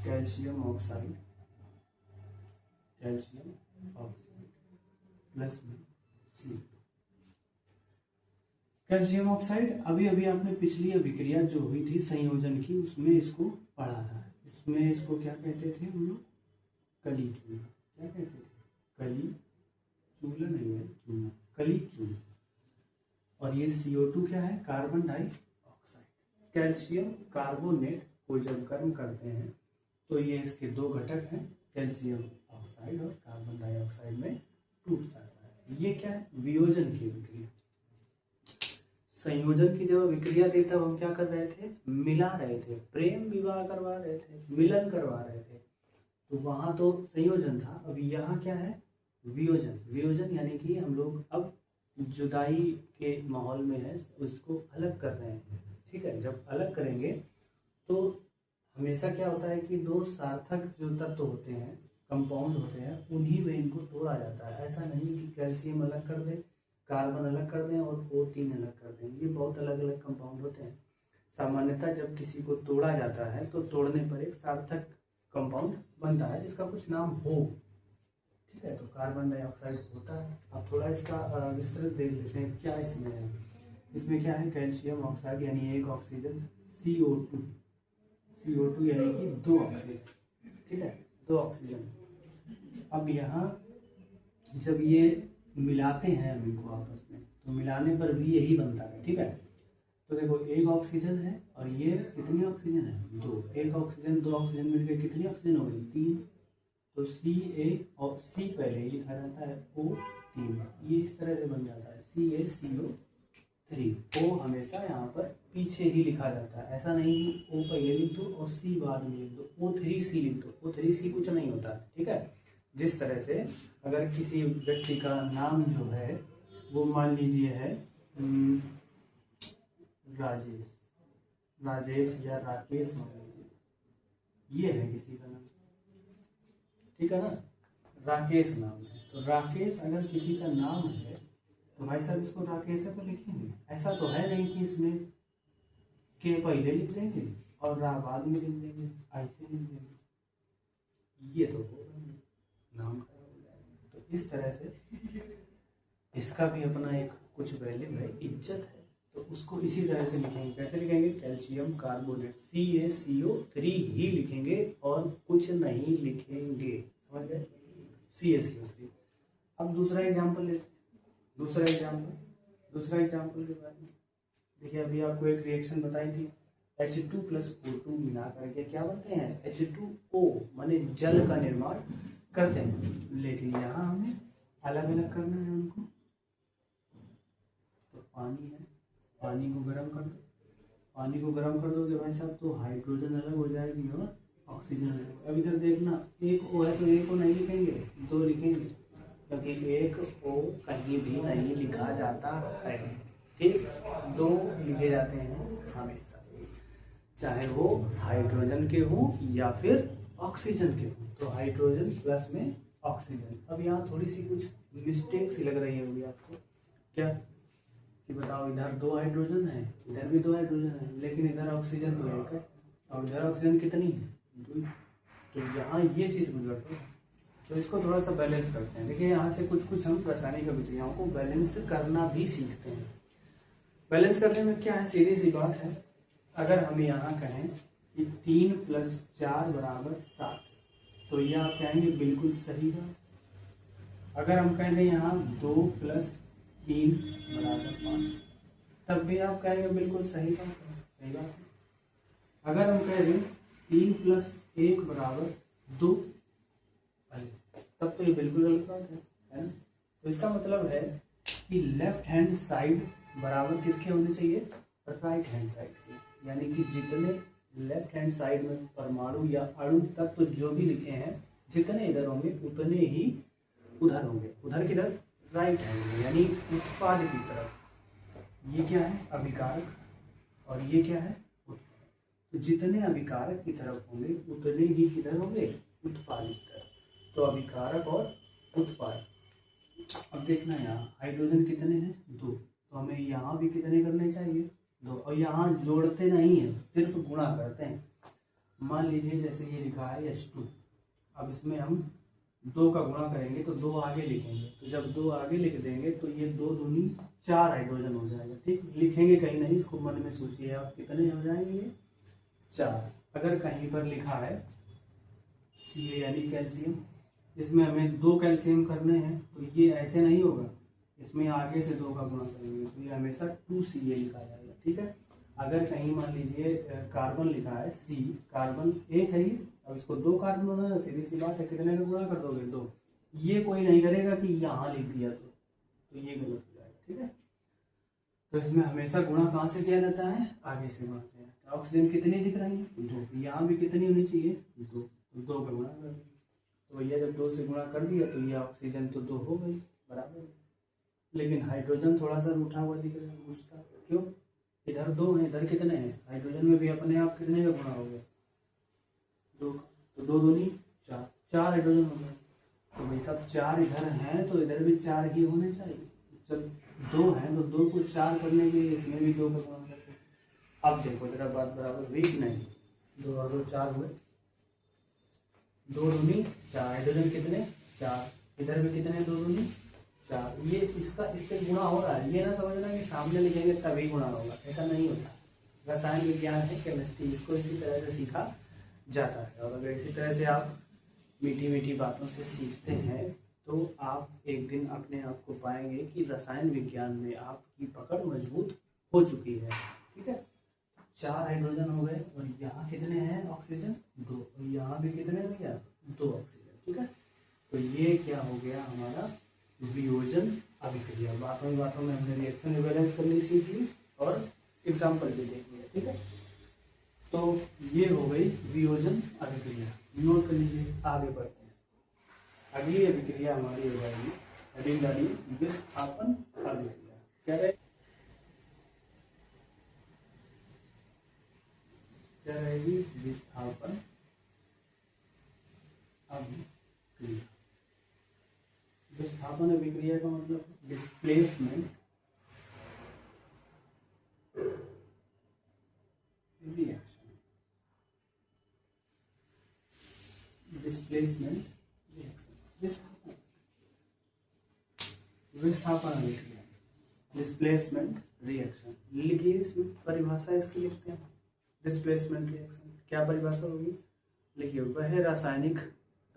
calcium oxide, calcium oxide plus में C। कैल्शियम ऑक्साइड अभी अभी आपने पिछली अभिक्रिया जो हुई थी संयोजन की, उसमें इसको पढ़ा था। इसमें इसको क्या कहते थे हम लोग? कली चूना। क्या कहते थे? कली चूला नहीं है, चूना, कली चूना। और ये CO2 क्या है? Carbon dioxide. कैल्शियम कार्बोनेट को जब गर्म करते हैं तो ये इसके दो घटक हैं, कैल्शियम ऑक्साइड और कार्बन डाइऑक्साइड में टूट जाता है। ये क्या है? वियोजन की विक्रिया। संयोजन की जब विक्रिया थी तब हम क्या कर रहे थे? मिला रहे थे, प्रेम विवाह करवा रहे थे, मिलन करवा रहे थे, तो वहां तो संयोजन था। अब यहाँ क्या है? वियोजन। वियोजन यानी कि हम लोग अब जुदाई के माहौल में है, उसको अलग कर रहे हैं, ठीक है। जब अलग करेंगे तो हमेशा क्या होता है कि दो सार्थक जो तत्व होते हैं, कंपाउंड होते हैं, उन्हीं में इनको तोड़ा जाता है। ऐसा नहीं कि कैल्शियम अलग कर दें, कार्बन अलग कर दें और O3 अलग कर दें, ये बहुत अलग अलग कंपाउंड होते हैं। सामान्यतः जब किसी को तोड़ा जाता है तो तोड़ने पर एक सार्थक कंपाउंड बनता है जिसका कुछ नाम हो, ठीक है। तो कार्बन डाइऑक्साइड होता है। अब थोड़ा इसका विस्तृत देख लेते हैं क्या इसमें है। इसमें क्या है? कैल्शियम ऑक्साइड यानी एक ऑक्सीजन, CO2 यानी कि दो ऑक्सीजन, ठीक है, दो ऑक्सीजन। अब यहाँ जब ये मिलाते हैं हम इनको आपस में तो मिलाने पर भी यही बनता है, ठीक है। तो देखो एक ऑक्सीजन है और ये कितनी ऑक्सीजन है? दो। एक ऑक्सीजन दो ऑक्सीजन मिलकर कितनी ऑक्सीजन हो गई? 3। तो Ca और C पहले ही लिखा जाता है O3, ये इस तरह से बन जाता है CaCO3। O हमेशा यहाँ पर पीछे ही लिखा जाता है, ऐसा नहीं कि O पहले लिख दो और C बाद में लिख दो, O3C लिख दो। O3C कुछ नहीं होता, ठीक है। जिस तरह से अगर किसी व्यक्ति का नाम जो है वो मान लीजिए है राजेश या राकेश मान लीजिए, ये है किसी का नाम, ठीक है ना, राकेश नाम है। तो राकेश अगर किसी का नाम है तो भाई साहब इसको राकेश है तो लिखेंगे। ऐसा तो है नहीं कि इसमें के पहले लिख देंगे और रा बाद में लिख देंगे, ऐसे लिख देंगे, ये तो नाम खराब हो जाएगा। तो इस तरह से इसका भी अपना एक कुछ वैल्यू है, इज्जत है, तो उसको इसी तरह से लिखेंगे। कैसे लिखेंगे? कैल्शियम कार्बोनेट CaCO3 ही लिखेंगे और कुछ नहीं लिखेंगे, समझ गए? CaCO3। अब दूसरा एग्जाम्पल लेते हैं। दूसरा एग्जाम्पल के बारे में देखिए, अभी आपको एक रिएक्शन बताई थी, H2 + O2 मिला करके क्या बनते हैं? H2O, माने जल का निर्माण करते हैं। लेकिन यहाँ हमें अलग अलग करना है उनको। तो पानी है, पानी को गर्म कर दो, पानी को गर्म कर दोगे भाई साहब तो हाइड्रोजन अलग हो जाएगी और ऑक्सीजन अलग। अब इधर देखना, एक O है तो एक O नहीं लिखेंगे, दो लिखेंगे, क्योंकि एक O कहीं भी नहीं लिखा जाता है, ठीक। दो लिखे जाते हैं हमेशा, चाहे वो हाइड्रोजन के हो या फिर ऑक्सीजन के हो। तो हाइड्रोजन प्लस में ऑक्सीजन। अब यहाँ थोड़ी सी कुछ मिस्टेक सी लग रही होगी आपको, क्या कि बताओ इधर दो हाइड्रोजन है, इधर भी दो हाइड्रोजन है, लेकिन इधर ऑक्सीजन तो एक है और इधर ऑक्सीजन कितनी है? 2। तो यहाँ ये चीज़ गुजरती है, तो इसको थोड़ा सा बैलेंस करते हैं। देखिए यहाँ से कुछ हम रासायनिक अभिक्रियाओं को बैलेंस करना भी सीखते हैं। बैलेंस करने में क्या है? सीधी सी बात है, अगर हम यहाँ कहें कि 3 + 4 = 7, तो ये आप कहेंगे बिल्कुल सही बात। अगर हम कहें यहाँ 2 + 3 = 5, तब भी आप कहेंगे बिल्कुल सही बात है, सही बात है। अगर हम कह दें 3 + 1 = 2, तब तो ये बिल्कुल गलत बात है ना। तो इसका मतलब है कि लेफ्ट हैंड साइड बराबर किसके होने चाहिए, राइट हैंड साइड के। यानी कि जितने लेफ्ट हैंड साइड में परमाणु या अणु तत्व जो भी लिखे हैं, जितने इधर होंगे उतने ही उधर होंगे। उधर किधर, राइट हैंड में, यानी उत्पाद की तरफ। ये क्या है, अभिकारक, और ये क्या है, उत्पाद। तो जितने अभिकारक की तरफ होंगे उतने ही किधर होंगे, उत्पाद की तरफ। तो अभिकारक और उत्पाद। अब देखना यहाँ हाइड्रोजन कितने हैं, 2, तो हमें यहाँ भी कितने करने चाहिए, 2। और यहाँ जोड़ते नहीं है, सिर्फ गुणा करते हैं। मान लीजिए जैसे ये लिखा है H2, अब इसमें हम 2 का गुणा करेंगे तो 2 आगे लिखेंगे। तो जब 2 आगे लिख देंगे तो ये 2 दूनी 4 हाइड्रोजन हो जाएगा। ठीक, लिखेंगे कहीं नहीं, इसको मन में सोचिए आप, कितने हो जाएंगे ये, 4। अगर कहीं पर लिखा है Ca यानी कैल्शियम, इसमें हमें 2 कैल्शियम करने हैं, तो ये ऐसे नहीं होगा, इसमें आगे से 2 का गुणा करेंगे तो ये हमेशा 2Ca लिखा जाएगा। ठीक है, अगर कहीं मान लीजिए कार्बन लिखा है C, कार्बन 1 है ये, अब इसको 2 कार्बन होना है, सीधी सी बात है, कितने का गुणा कर दोगे, 2। ये कोई नहीं करेगा कि यहाँ लिख दिया तो ये गलत हो जाएगा। ठीक है, तो इसमें हमेशा गुणा कहाँ से किया जाता है, आगे से गुणा किया जाता है। ऑक्सीजन कितनी दिख रही है, 2, यहाँ भी कितनी होनी चाहिए, 2 का गुणा कर, तो भैया जब 2 से गुणा कर दिया तो ये ऑक्सीजन तो 2 हो गई बराबर। लेकिन हाइड्रोजन थोड़ा सा रूठा हुआ दिख रहा है, गुस्सा क्यों, इधर 2 है, इधर कितने हैं, हाइड्रोजन में भी अपने आप कितने का गुणा हो गया, 2 का, तो 2 दूनी 4 हाइड्रोजन हो गए। तो भाई सब 4 इधर हैं तो इधर भी 4 ही होने चाहिए। जब 2 हैं तो 2 को 4 करने के लिए इसमें भी 2 का गुणा करते हैं। अब देखो जरा बात बराबर हुई कि नहीं, 2 और 2 4 हुए, 2 दूनी 4, हाइड्रोजन कितने 4, इधर भी कितने 2 दूनी 4। ये इसका इससे गुणा हो रहा है, ये ना समझना कि सामने लिखेंगे तभी गुणा होगा, ऐसा नहीं होता। रसायन विज्ञान है, केमिस्ट्री, इसको इसी तरह से सीखा जाता है। और अगर इसी तरह से आप मीठी मीठी बातों से सीखते हैं तो आप एक दिन अपने आप को पाएंगे कि रसायन विज्ञान में आपकी पकड़ मजबूत हो चुकी है। ठीक है, 4 हाइड्रोजन हो गए और यहाँ कितने हैं ऑक्सीजन, 2, और यहाँ भी कितने भैया, 2 ऑक्सीजन। ठीक है, तो ये क्या हो गया हमारा वियोजन अभिक्रिया। बातों में हमने रिएक्शन इवेलेंस करनी सीख ली और एग्जाम्पल भी देख लिया। ठीक है, तो ये हो गई वियोजन अभिक्रिया। नोट कर लीजिए, आगे बढ़ते हैं। अगली अभिक्रिया हमारी हो जाएगी, हेडिंग डाली विस्थापन अभिक्रिया। क्या रहेगी, विस्थापन अभिक्रिया। विस्थापन अभिक्रिया का मतलब डिस्प्लेसमेंट रिएक्शन, डिस्प्लेसमेंट रिएक्शन, विस्थापन अभिक्रिया, डिस्प्लेसमेंट रिएक्शन। लिखिए इसमें परिभाषा इसकी लिखते हैं। डिस्प्लेसमेंट रिएक्शन क्या परिभाषा होगी, लिखिए, वह रासायनिक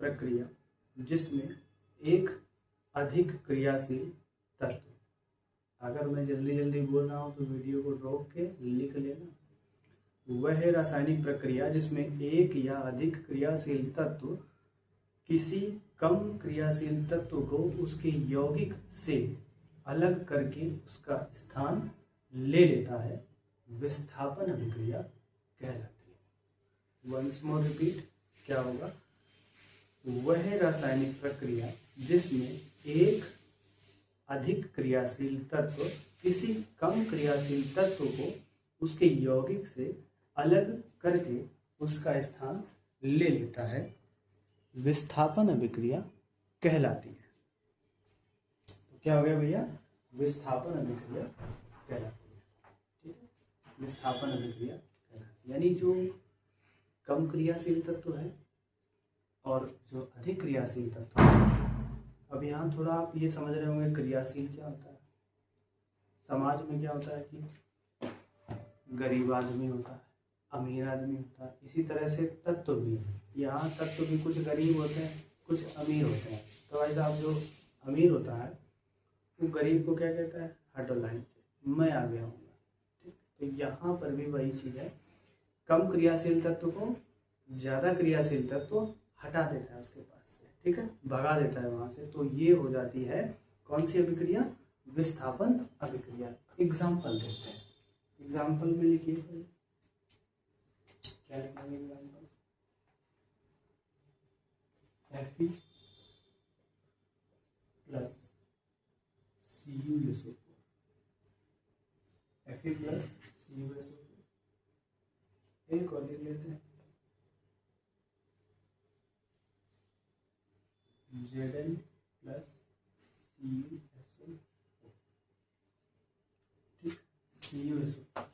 प्रक्रिया जिसमें एक अधिक क्रियाशील तत्व, अगर मैं जल्दी जल्दी बोल रहा हूँ तो वीडियो को रोक के लिख लेना। वह रासायनिक प्रक्रिया जिसमें एक या अधिक क्रियाशील तत्व किसी कम क्रियाशील तत्व को उसके यौगिक से अलग करके उसका स्थान ले लेता है, विस्थापन अभिक्रिया कहलाती है। वंस मोर रिपीट, क्या होगा, वह रासायनिक प्रक्रिया जिसमें एक अधिक क्रियाशील तत्व किसी कम क्रियाशील तत्व को उसके यौगिक से अलग करके उसका स्थान ले लेता है, विस्थापन अभिक्रिया कहलाती है। तो क्या हो गया भैया, विस्थापन अभिक्रिया कहलाती है। ठीक है, विस्थापन अभिक्रिया कहलाती है, यानी जो कम क्रियाशील तत्व है और जो अधिक क्रियाशील तत्व है। अब यहाँ थोड़ा आप ये समझ रहे होंगे क्रियाशील क्या होता है। समाज में क्या होता है कि गरीब आदमी होता है, अमीर आदमी होता है, इसी तरह से तत्व भी है। यहाँ तत्व भी कुछ गरीब होते हैं, कुछ अमीर होते हैं। तो ऐसा आप जो अमीर होता है वो गरीब को क्या कहता है, हटो लाइन से, मैं आ गया हूँ। ठीक, तो यहाँ पर भी वही चीज़ है, कम क्रियाशील तत्व को ज़्यादा क्रियाशील तत्व हटा देता है उसके पास से। ठीक है, भगा देता है वहां से। तो ये हो जाती है कौन सी अभिक्रिया? विस्थापन अभिक्रिया। एग्जाम्पल देखते हैं, एग्जाम्पल में लिखिए क्या लिखेंगे example? Fe plus CuSO4, Fe plus CuSO4। एक और लिख लेते हैं Zn प्लस CuSO4, ठीक, CuSO4।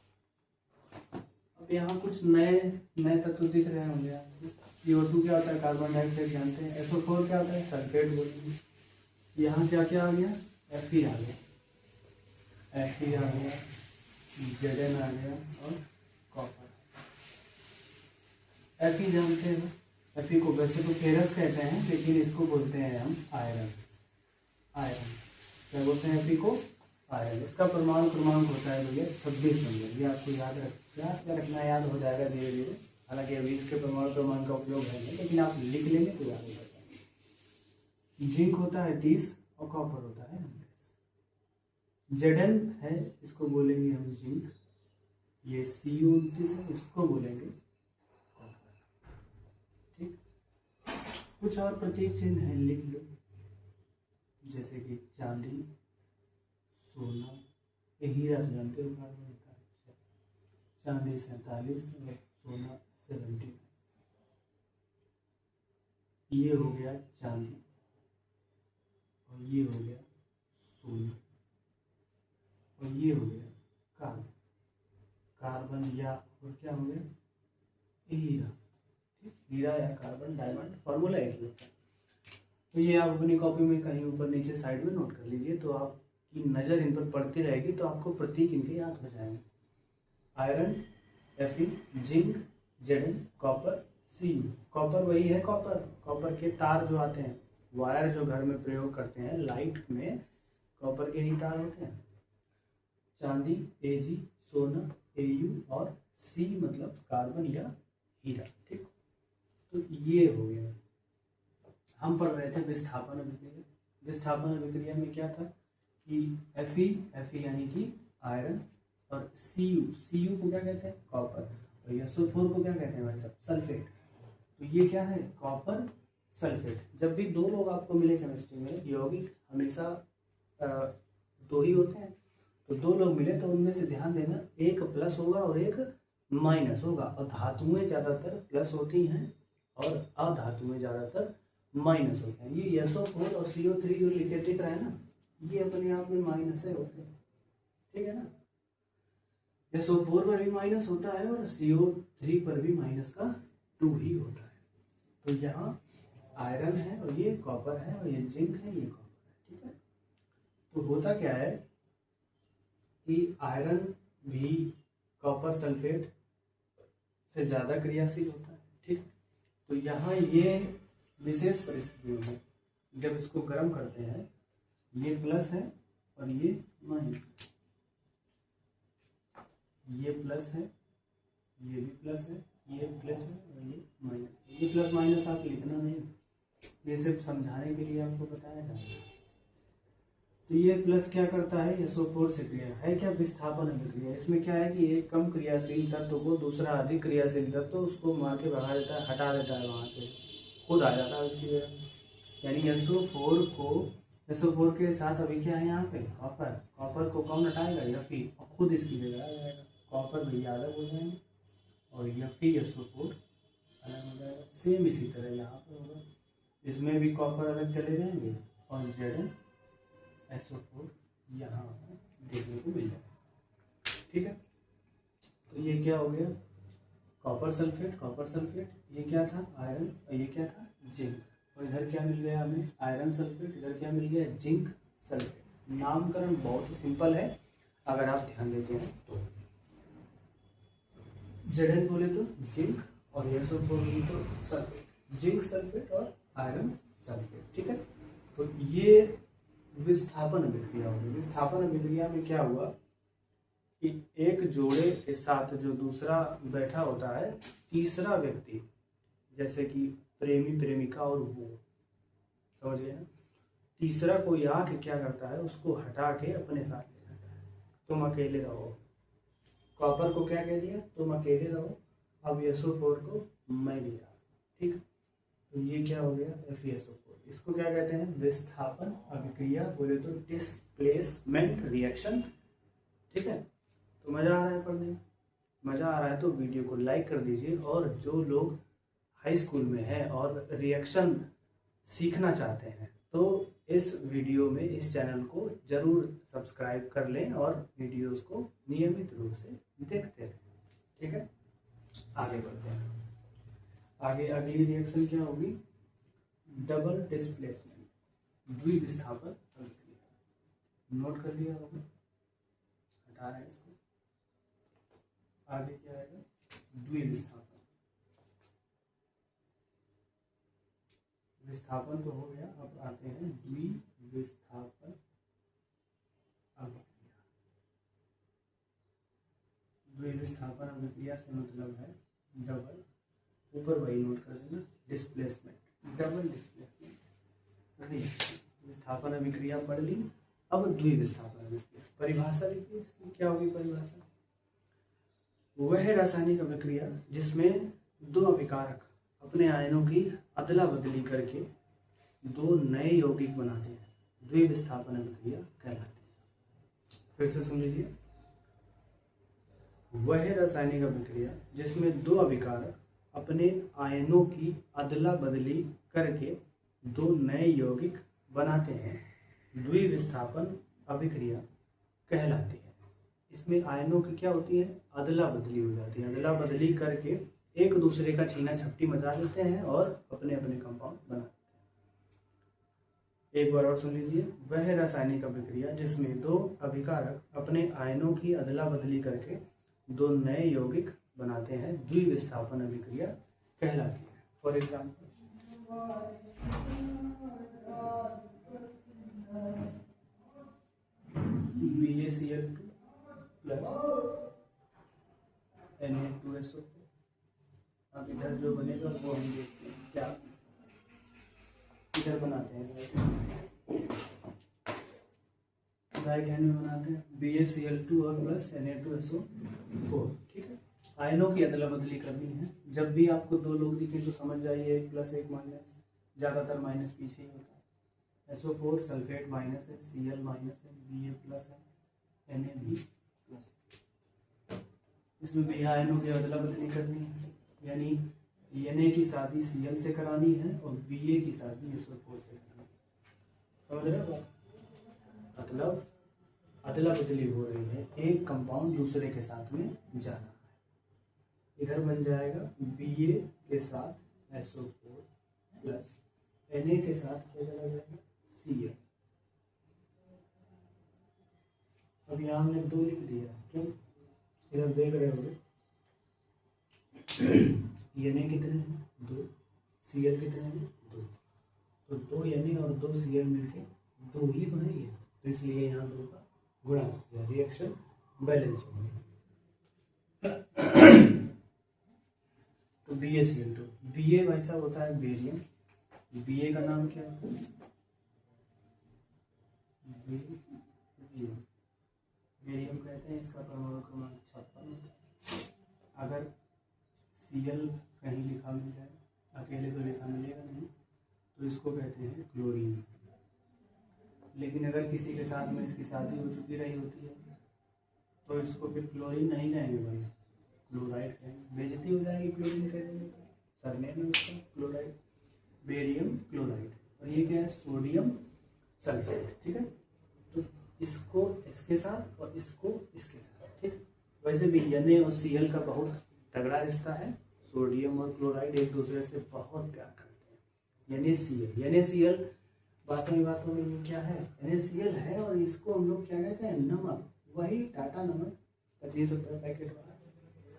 अब यहाँ कुछ नए तत्व दिख रहे होंगे आपको। CO2 क्या होता है? कार्बन डाइऑक्साइड जानते हैं। SO4 क्या होता है? सल्फेट बोलेंगे। यहाँ क्या क्या आ गया? Fe आ गया, Fe आ गया, Zn आ गया और कॉपर। Fe जानते हो, Fe को वैसे तो फेरस कहते हैं, लेकिन इसको बोलते हैं हम आयरन। क्या बोलते हैं? Fe को आयरन। इसका परमाणु क्रमांक होता है भैया 26 नंबर। ये आपको याद रखना, याद हो जाएगा धीरे धीरे। हालांकि अभी इसके परमाणु क्रमांक का उपयोग है नहीं, लेकिन आप लिख लेंगे तो याद हो जाएगा। जिंक होता है 30 और कॉपर होता है 29। Zn है, इसको बोलेंगे हम जिंक। ये Cu29 है, इसको बोलेंगे कॉपर। ठीक, कुछ और प्रतीक चिन्ह है, लिख लो, जैसे कि चांदी, सोना, हीरा तो जानते हो कार्बन होता है। चांदी 47 और सोना 70। ये हो गया चांदी और ये हो गया सोना और ये हो गया कार्बन या और क्या हो गया? हीरा। ठीक, हीरा या कार्बन, डायमंड, फॉर्मूला एक ही होता है। तो ये आप अपनी कॉपी में कहीं ऊपर नीचे साइड में नोट कर लीजिए, तो आपकी नज़र इन पर पड़ती रहेगी, तो आपको प्रतीक इनके याद हो जाएंगे। Iron, Fe, zinc, Zn, copper, Cu। Copper वही है कॉपर के तार जो आते हैं, वायर जो घर में प्रयोग करते हैं लाइट में, कॉपर के ही तार होते हैं। चांदी Ag, सोना Au और C मतलब कार्बन या हीरा। ठीक, तो ये हो गया। हम पढ़ रहे थे विस्थापन अभिक्रिया। विस्थापन अभिक्रिया में क्या था कि Fe यानी कि आयरन और Cu को क्या कहते हैं? कॉपर। और SO4 को क्या कहते हैं भाई साहब? सल्फेट। तो ये क्या है? Copper sulphate. जब भी दो लोग आपको मिले केमिस्ट्री में, यौगिक हमेशा दो ही होते हैं, तो दो लोग मिले तो उनमें से ध्यान देना, एक प्लस होगा और एक माइनस होगा। और धातुएं ज़्यादातर प्लस होती हैं और अधातुएं ज़्यादातर माइनस होते हैं। ये SO4 और CO3 जो लिखे दिख रहे हैं ना, ये अपने आप में माइनस से होते हैं। ठीक है ना, SO4 पर भी माइनस होता है और CO3 पर भी माइनस का 2 ही होता है। तो यहाँ आयरन है और ये कॉपर है और ये जिंक है, ये कॉपर है। ठीक है, तो होता क्या है कि आयरन भी कॉपर सल्फेट से ज़्यादा क्रियाशील होता है। ठीक, तो यहाँ ये विशेष परिस्थितियों में जब इसको गर्म करते हैं, ये प्लस है और ये माइनस, ये प्लस है, ये भी प्लस है, ये प्लस है और ये माइनस। ये प्लस माइनस आप लिखना नहीं, ये सिर्फ समझाने के लिए आपको बताया जा रहा है। तो ये प्लस क्या करता है? SO4 से क्रिया है क्या? विस्थापन अभिक्रिया। इसमें क्या है कि एक कम क्रियाशील तत्व को दूसरा अधिक क्रियाशील तत्व उसको मार के भगा देता है, हटा देता है, वहां से खुद आ जाता है उसकी जगह। यानी SO4 के साथ अभी क्या है यहाँ पे? कॉपर को कौन हटाएगा? Fe, और खुद इसकी जगह आ जाएगा। कॉपर भैया अलग हो जाएंगे और Fe SO4 अलग हो जाएगा। सेम इसी तरह यहाँ पर होगा, इसमें भी कॉपर अलग चले जाएंगे और Zn SO4 यहाँ देखने को मिल जाएगा। ठीक है, तो ये क्या हो गया? Copper sulphate. ये क्या था? आयरन। और ये क्या था? जिंक। और इधर क्या मिल गया हमें? Iron sulphate. इधर क्या मिल गया? Zinc sulphate. नामकरण बहुत ही सिंपल है अगर आप ध्यान देते हैं तो। Zn बोले तो जिंक और SO4 बोले तो सल्फेट। जिंक सल्फेट और आयरन सल्फेट। ठीक है, तो ये विस्थापन अभिक्रिया होगी। विस्थापन अभिक्रिया में क्या हुआ कि एक जोड़े के साथ जो दूसरा बैठा होता है, तीसरा व्यक्ति, जैसे कि प्रेमी प्रेमिका और वो, समझ गए ना। तीसरा कोई आके क्या करता है, उसको हटा के अपने साथ ले जाता है। तुम अकेले रहो, कॉपर को क्या कह दिया, तुम अकेले रहो, अब SO4 को मैं ले रहा, ठीक। तो ये क्या हो गया, FeSO4। इसको क्या कहते हैं, विस्थापन अभिक्रिया, बोले तो डिस्प्लेसमेंट रिएक्शन, ठीक है। तो मज़ा आ रहा है पढ़ने में, मज़ा आ रहा है तो वीडियो को लाइक कर दीजिए। और जो लोग हाई स्कूल में हैं और रिएक्शन सीखना चाहते हैं तो इस वीडियो में इस चैनल को ज़रूर सब्सक्राइब कर लें और वीडियोस को नियमित रूप से देखते रहें, ठीक है। आगे बढ़ते हैं। आगे अगली रिएक्शन क्या होगी, डबल डिस्प्लेसमेंट, द्विविस्थापन अभिक्रिया। नोट कर लिया होगा, हटा रहे हैं इसको। आगे क्या आएगा, द्विविस्थापन। विस्थापन तो हो गया, अब आते हैं द्विविस्थापन अभिक्रिया। द्विविस्थापन अभिक्रिया से मतलब है डबल, ऊपर वही नोट कर देना, डिस्प्लेसमेंट, डबल डिस्प्लेसमेंट विस्थापन अभिक्रिया पढ़ ली। अब द्विविस्थापन अभिक्रिया, परिभाषा लिखिए इसकी, क्या होगी परिभाषा, वह रासायनिक अभिक्रिया जिसमें दो अभिकारक अपने आयनों की अदला बदली करके दो नए यौगिक बनाते हैं, द्विविस्थापन अभिक्रिया कहलाती है। फिर से सुन लीजिए, वह रासायनिक अभिक्रिया जिसमें दो अभिकारक अपने आयनों की अदला बदली करके दो नए यौगिक बनाते हैं, द्विविस्थापन अभिक्रिया कहलाती है। इसमें आयनों की क्या होती है, अदला बदली हो जाती है। अदला बदली करके एक दूसरे का छीना झपटी मचा लेते हैं और अपने अपने कंपाउंड बनाते हैं। एक बार और सुन लीजिए, वह रासायनिक अभिक्रिया जिसमें दो अभिकारक अपने आयनों की अदला बदली करके दो नए यौगिक बनाते हैं, द्विविस्थापन अभिक्रिया कहलाती है। For example, BaCl2 plus Na2SO4। अब इधर जो बनेगा वो हम देखते हैं, क्या इधर बनाते हैं, राइट हैंड में बनाते हैं, BaCl2 और प्लस Na2SO4, ठीक है। आयनों की अदला बदली करनी है। जब भी आपको दो लोग दिखे तो समझ जाइए एक प्लस एक माइनस, ज़्यादातर माइनस पीछे ही होता है। SO4 सल्फेट माइनस है, Cl माइनस है, Ba प्लस है, Na भी प्लस। इसमें भी आयनों की अदला बदली करनी है, यानी Na की शादी Cl से करानी है और Ba की शादी SO4 से करानी है। समझ रहे हो, मतलब अदला बदली हो रही है, एक कंपाउंड दूसरे के साथ में जा रहा है। इधर बन जाएगा Ba के साथ SO4 प्लस Na के साथ क्या चला जाएगा, Cl। अब यहाँ हमने दो लिख दिया, क्यों, इधर देख रहे होगे Na कितने हैं, दो, Cl कितने हैं, दो। तो दो Na और दो Cl मिलके दो ही बनेंगे, तो इसलिए यहाँ दो का गुणा किया, रिएक्शन बैलेंस हो गई। तो BaCl2, Ba भाई साहब होता है बेरियम, Ba का नाम क्या है, बेरियम कहते हैं, इसका परमाणु क्रमांक 56। अगर Cl कहीं लिखा मिल जाए, अकेले तो लिखा मिलेगा नहीं, तो इसको कहते हैं क्लोरीन। लेकिन अगर किसी के साथ में इसकी शादी हो चुकी रही होती है तो इसको फिर क्लोरीन नहीं कहेंगे भाई, क्लोराइड कहेंगे। बेइज्जती हो जाएगी क्लोरीन कहेंगे, सरनेम है उसका क्लोराइड, बेरियम क्लोराइड। और ये क्या है, सोडियम सल्फेट, ठीक है। तो इसको इसके साथ और इसको इसके साथ, ठीक। वैसे भी Na और Cl का बहुत तगड़ा रिश्ता है, सोडियम और क्लोराइड एक दूसरे से बहुत प्यार करते हैं। NaCl बातों में ये क्या है, NaCl है, और इसको हम लोग क्या कहते हैं, नमक, वही टाटा नमक 25 रुपये पैकेट वाला।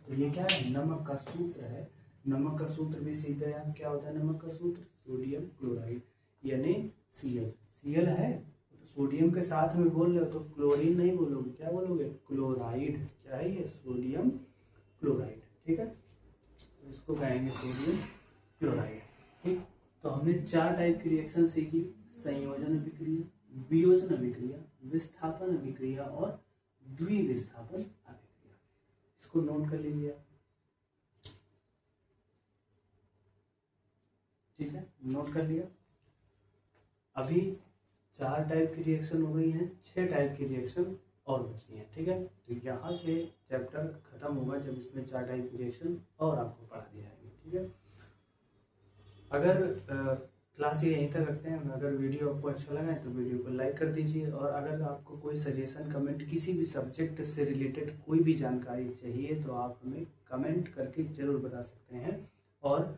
तो ये क्या है, नमक का सूत्र है। नमक का सूत्र भी सीधे है, क्या होता है नमक का सूत्र, सोडियम क्लोराइड, NaCl। Cl है तो सोडियम के साथ में बोल रहे हो तो क्लोरीन नहीं बोलोगे, क्या बोलोगे, क्लोराइड। क्या है ये, सोडियम क्लोराइड, ठीक है। तो इसको कहेंगे सोडियम क्लोराइड, ठीक। तो हमने 4 टाइप की रिएक्शन सीखी, संयोजन अभिक्रिया, वियोजन अभिक्रिया, विस्थापन अभिक्रिया और द्विविस्थापन अभिक्रिया। इसको नोट कर लीजिए, ठीक है, नोट कर लिया। अभी 4 टाइप की रिएक्शन हो गई हैं, 6 टाइप की रिएक्शन और बची हैं, ठीक है। तो यहाँ से चैप्टर खत्म होगा जब इसमें 4 टाइप की रिएक्शन और आपको पढ़ा दी जाएगी, ठीक है। अगर क्लास ये यहीं तक रखते हैं। अगर वीडियो आपको अच्छा लगा है तो वीडियो को लाइक कर दीजिए, और अगर आपको कोई सजेशन, कमेंट, किसी भी सब्जेक्ट से रिलेटेड कोई भी जानकारी चाहिए तो आप हमें कमेंट करके ज़रूर बता सकते हैं। और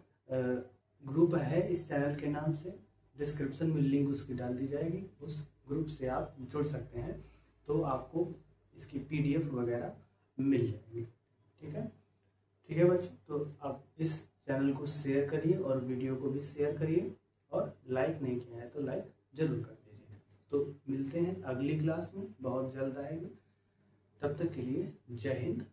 ग्रुप है इस चैनल के नाम से, डिस्क्रिप्शन में लिंक उसकी डाल दी जाएगी, उस ग्रुप से आप जुड़ सकते हैं, तो आपको इसकी PDF वगैरह मिल जाएगी, ठीक है। ठीक है बच्चों, तो आप इस चैनल को शेयर करिए और वीडियो को भी शेयर करिए, और लाइक नहीं किया है तो लाइक जरूर कर दीजिए। तो मिलते हैं अगली क्लास में, बहुत जल्द आएगी। तब तक के लिए जय हिंद,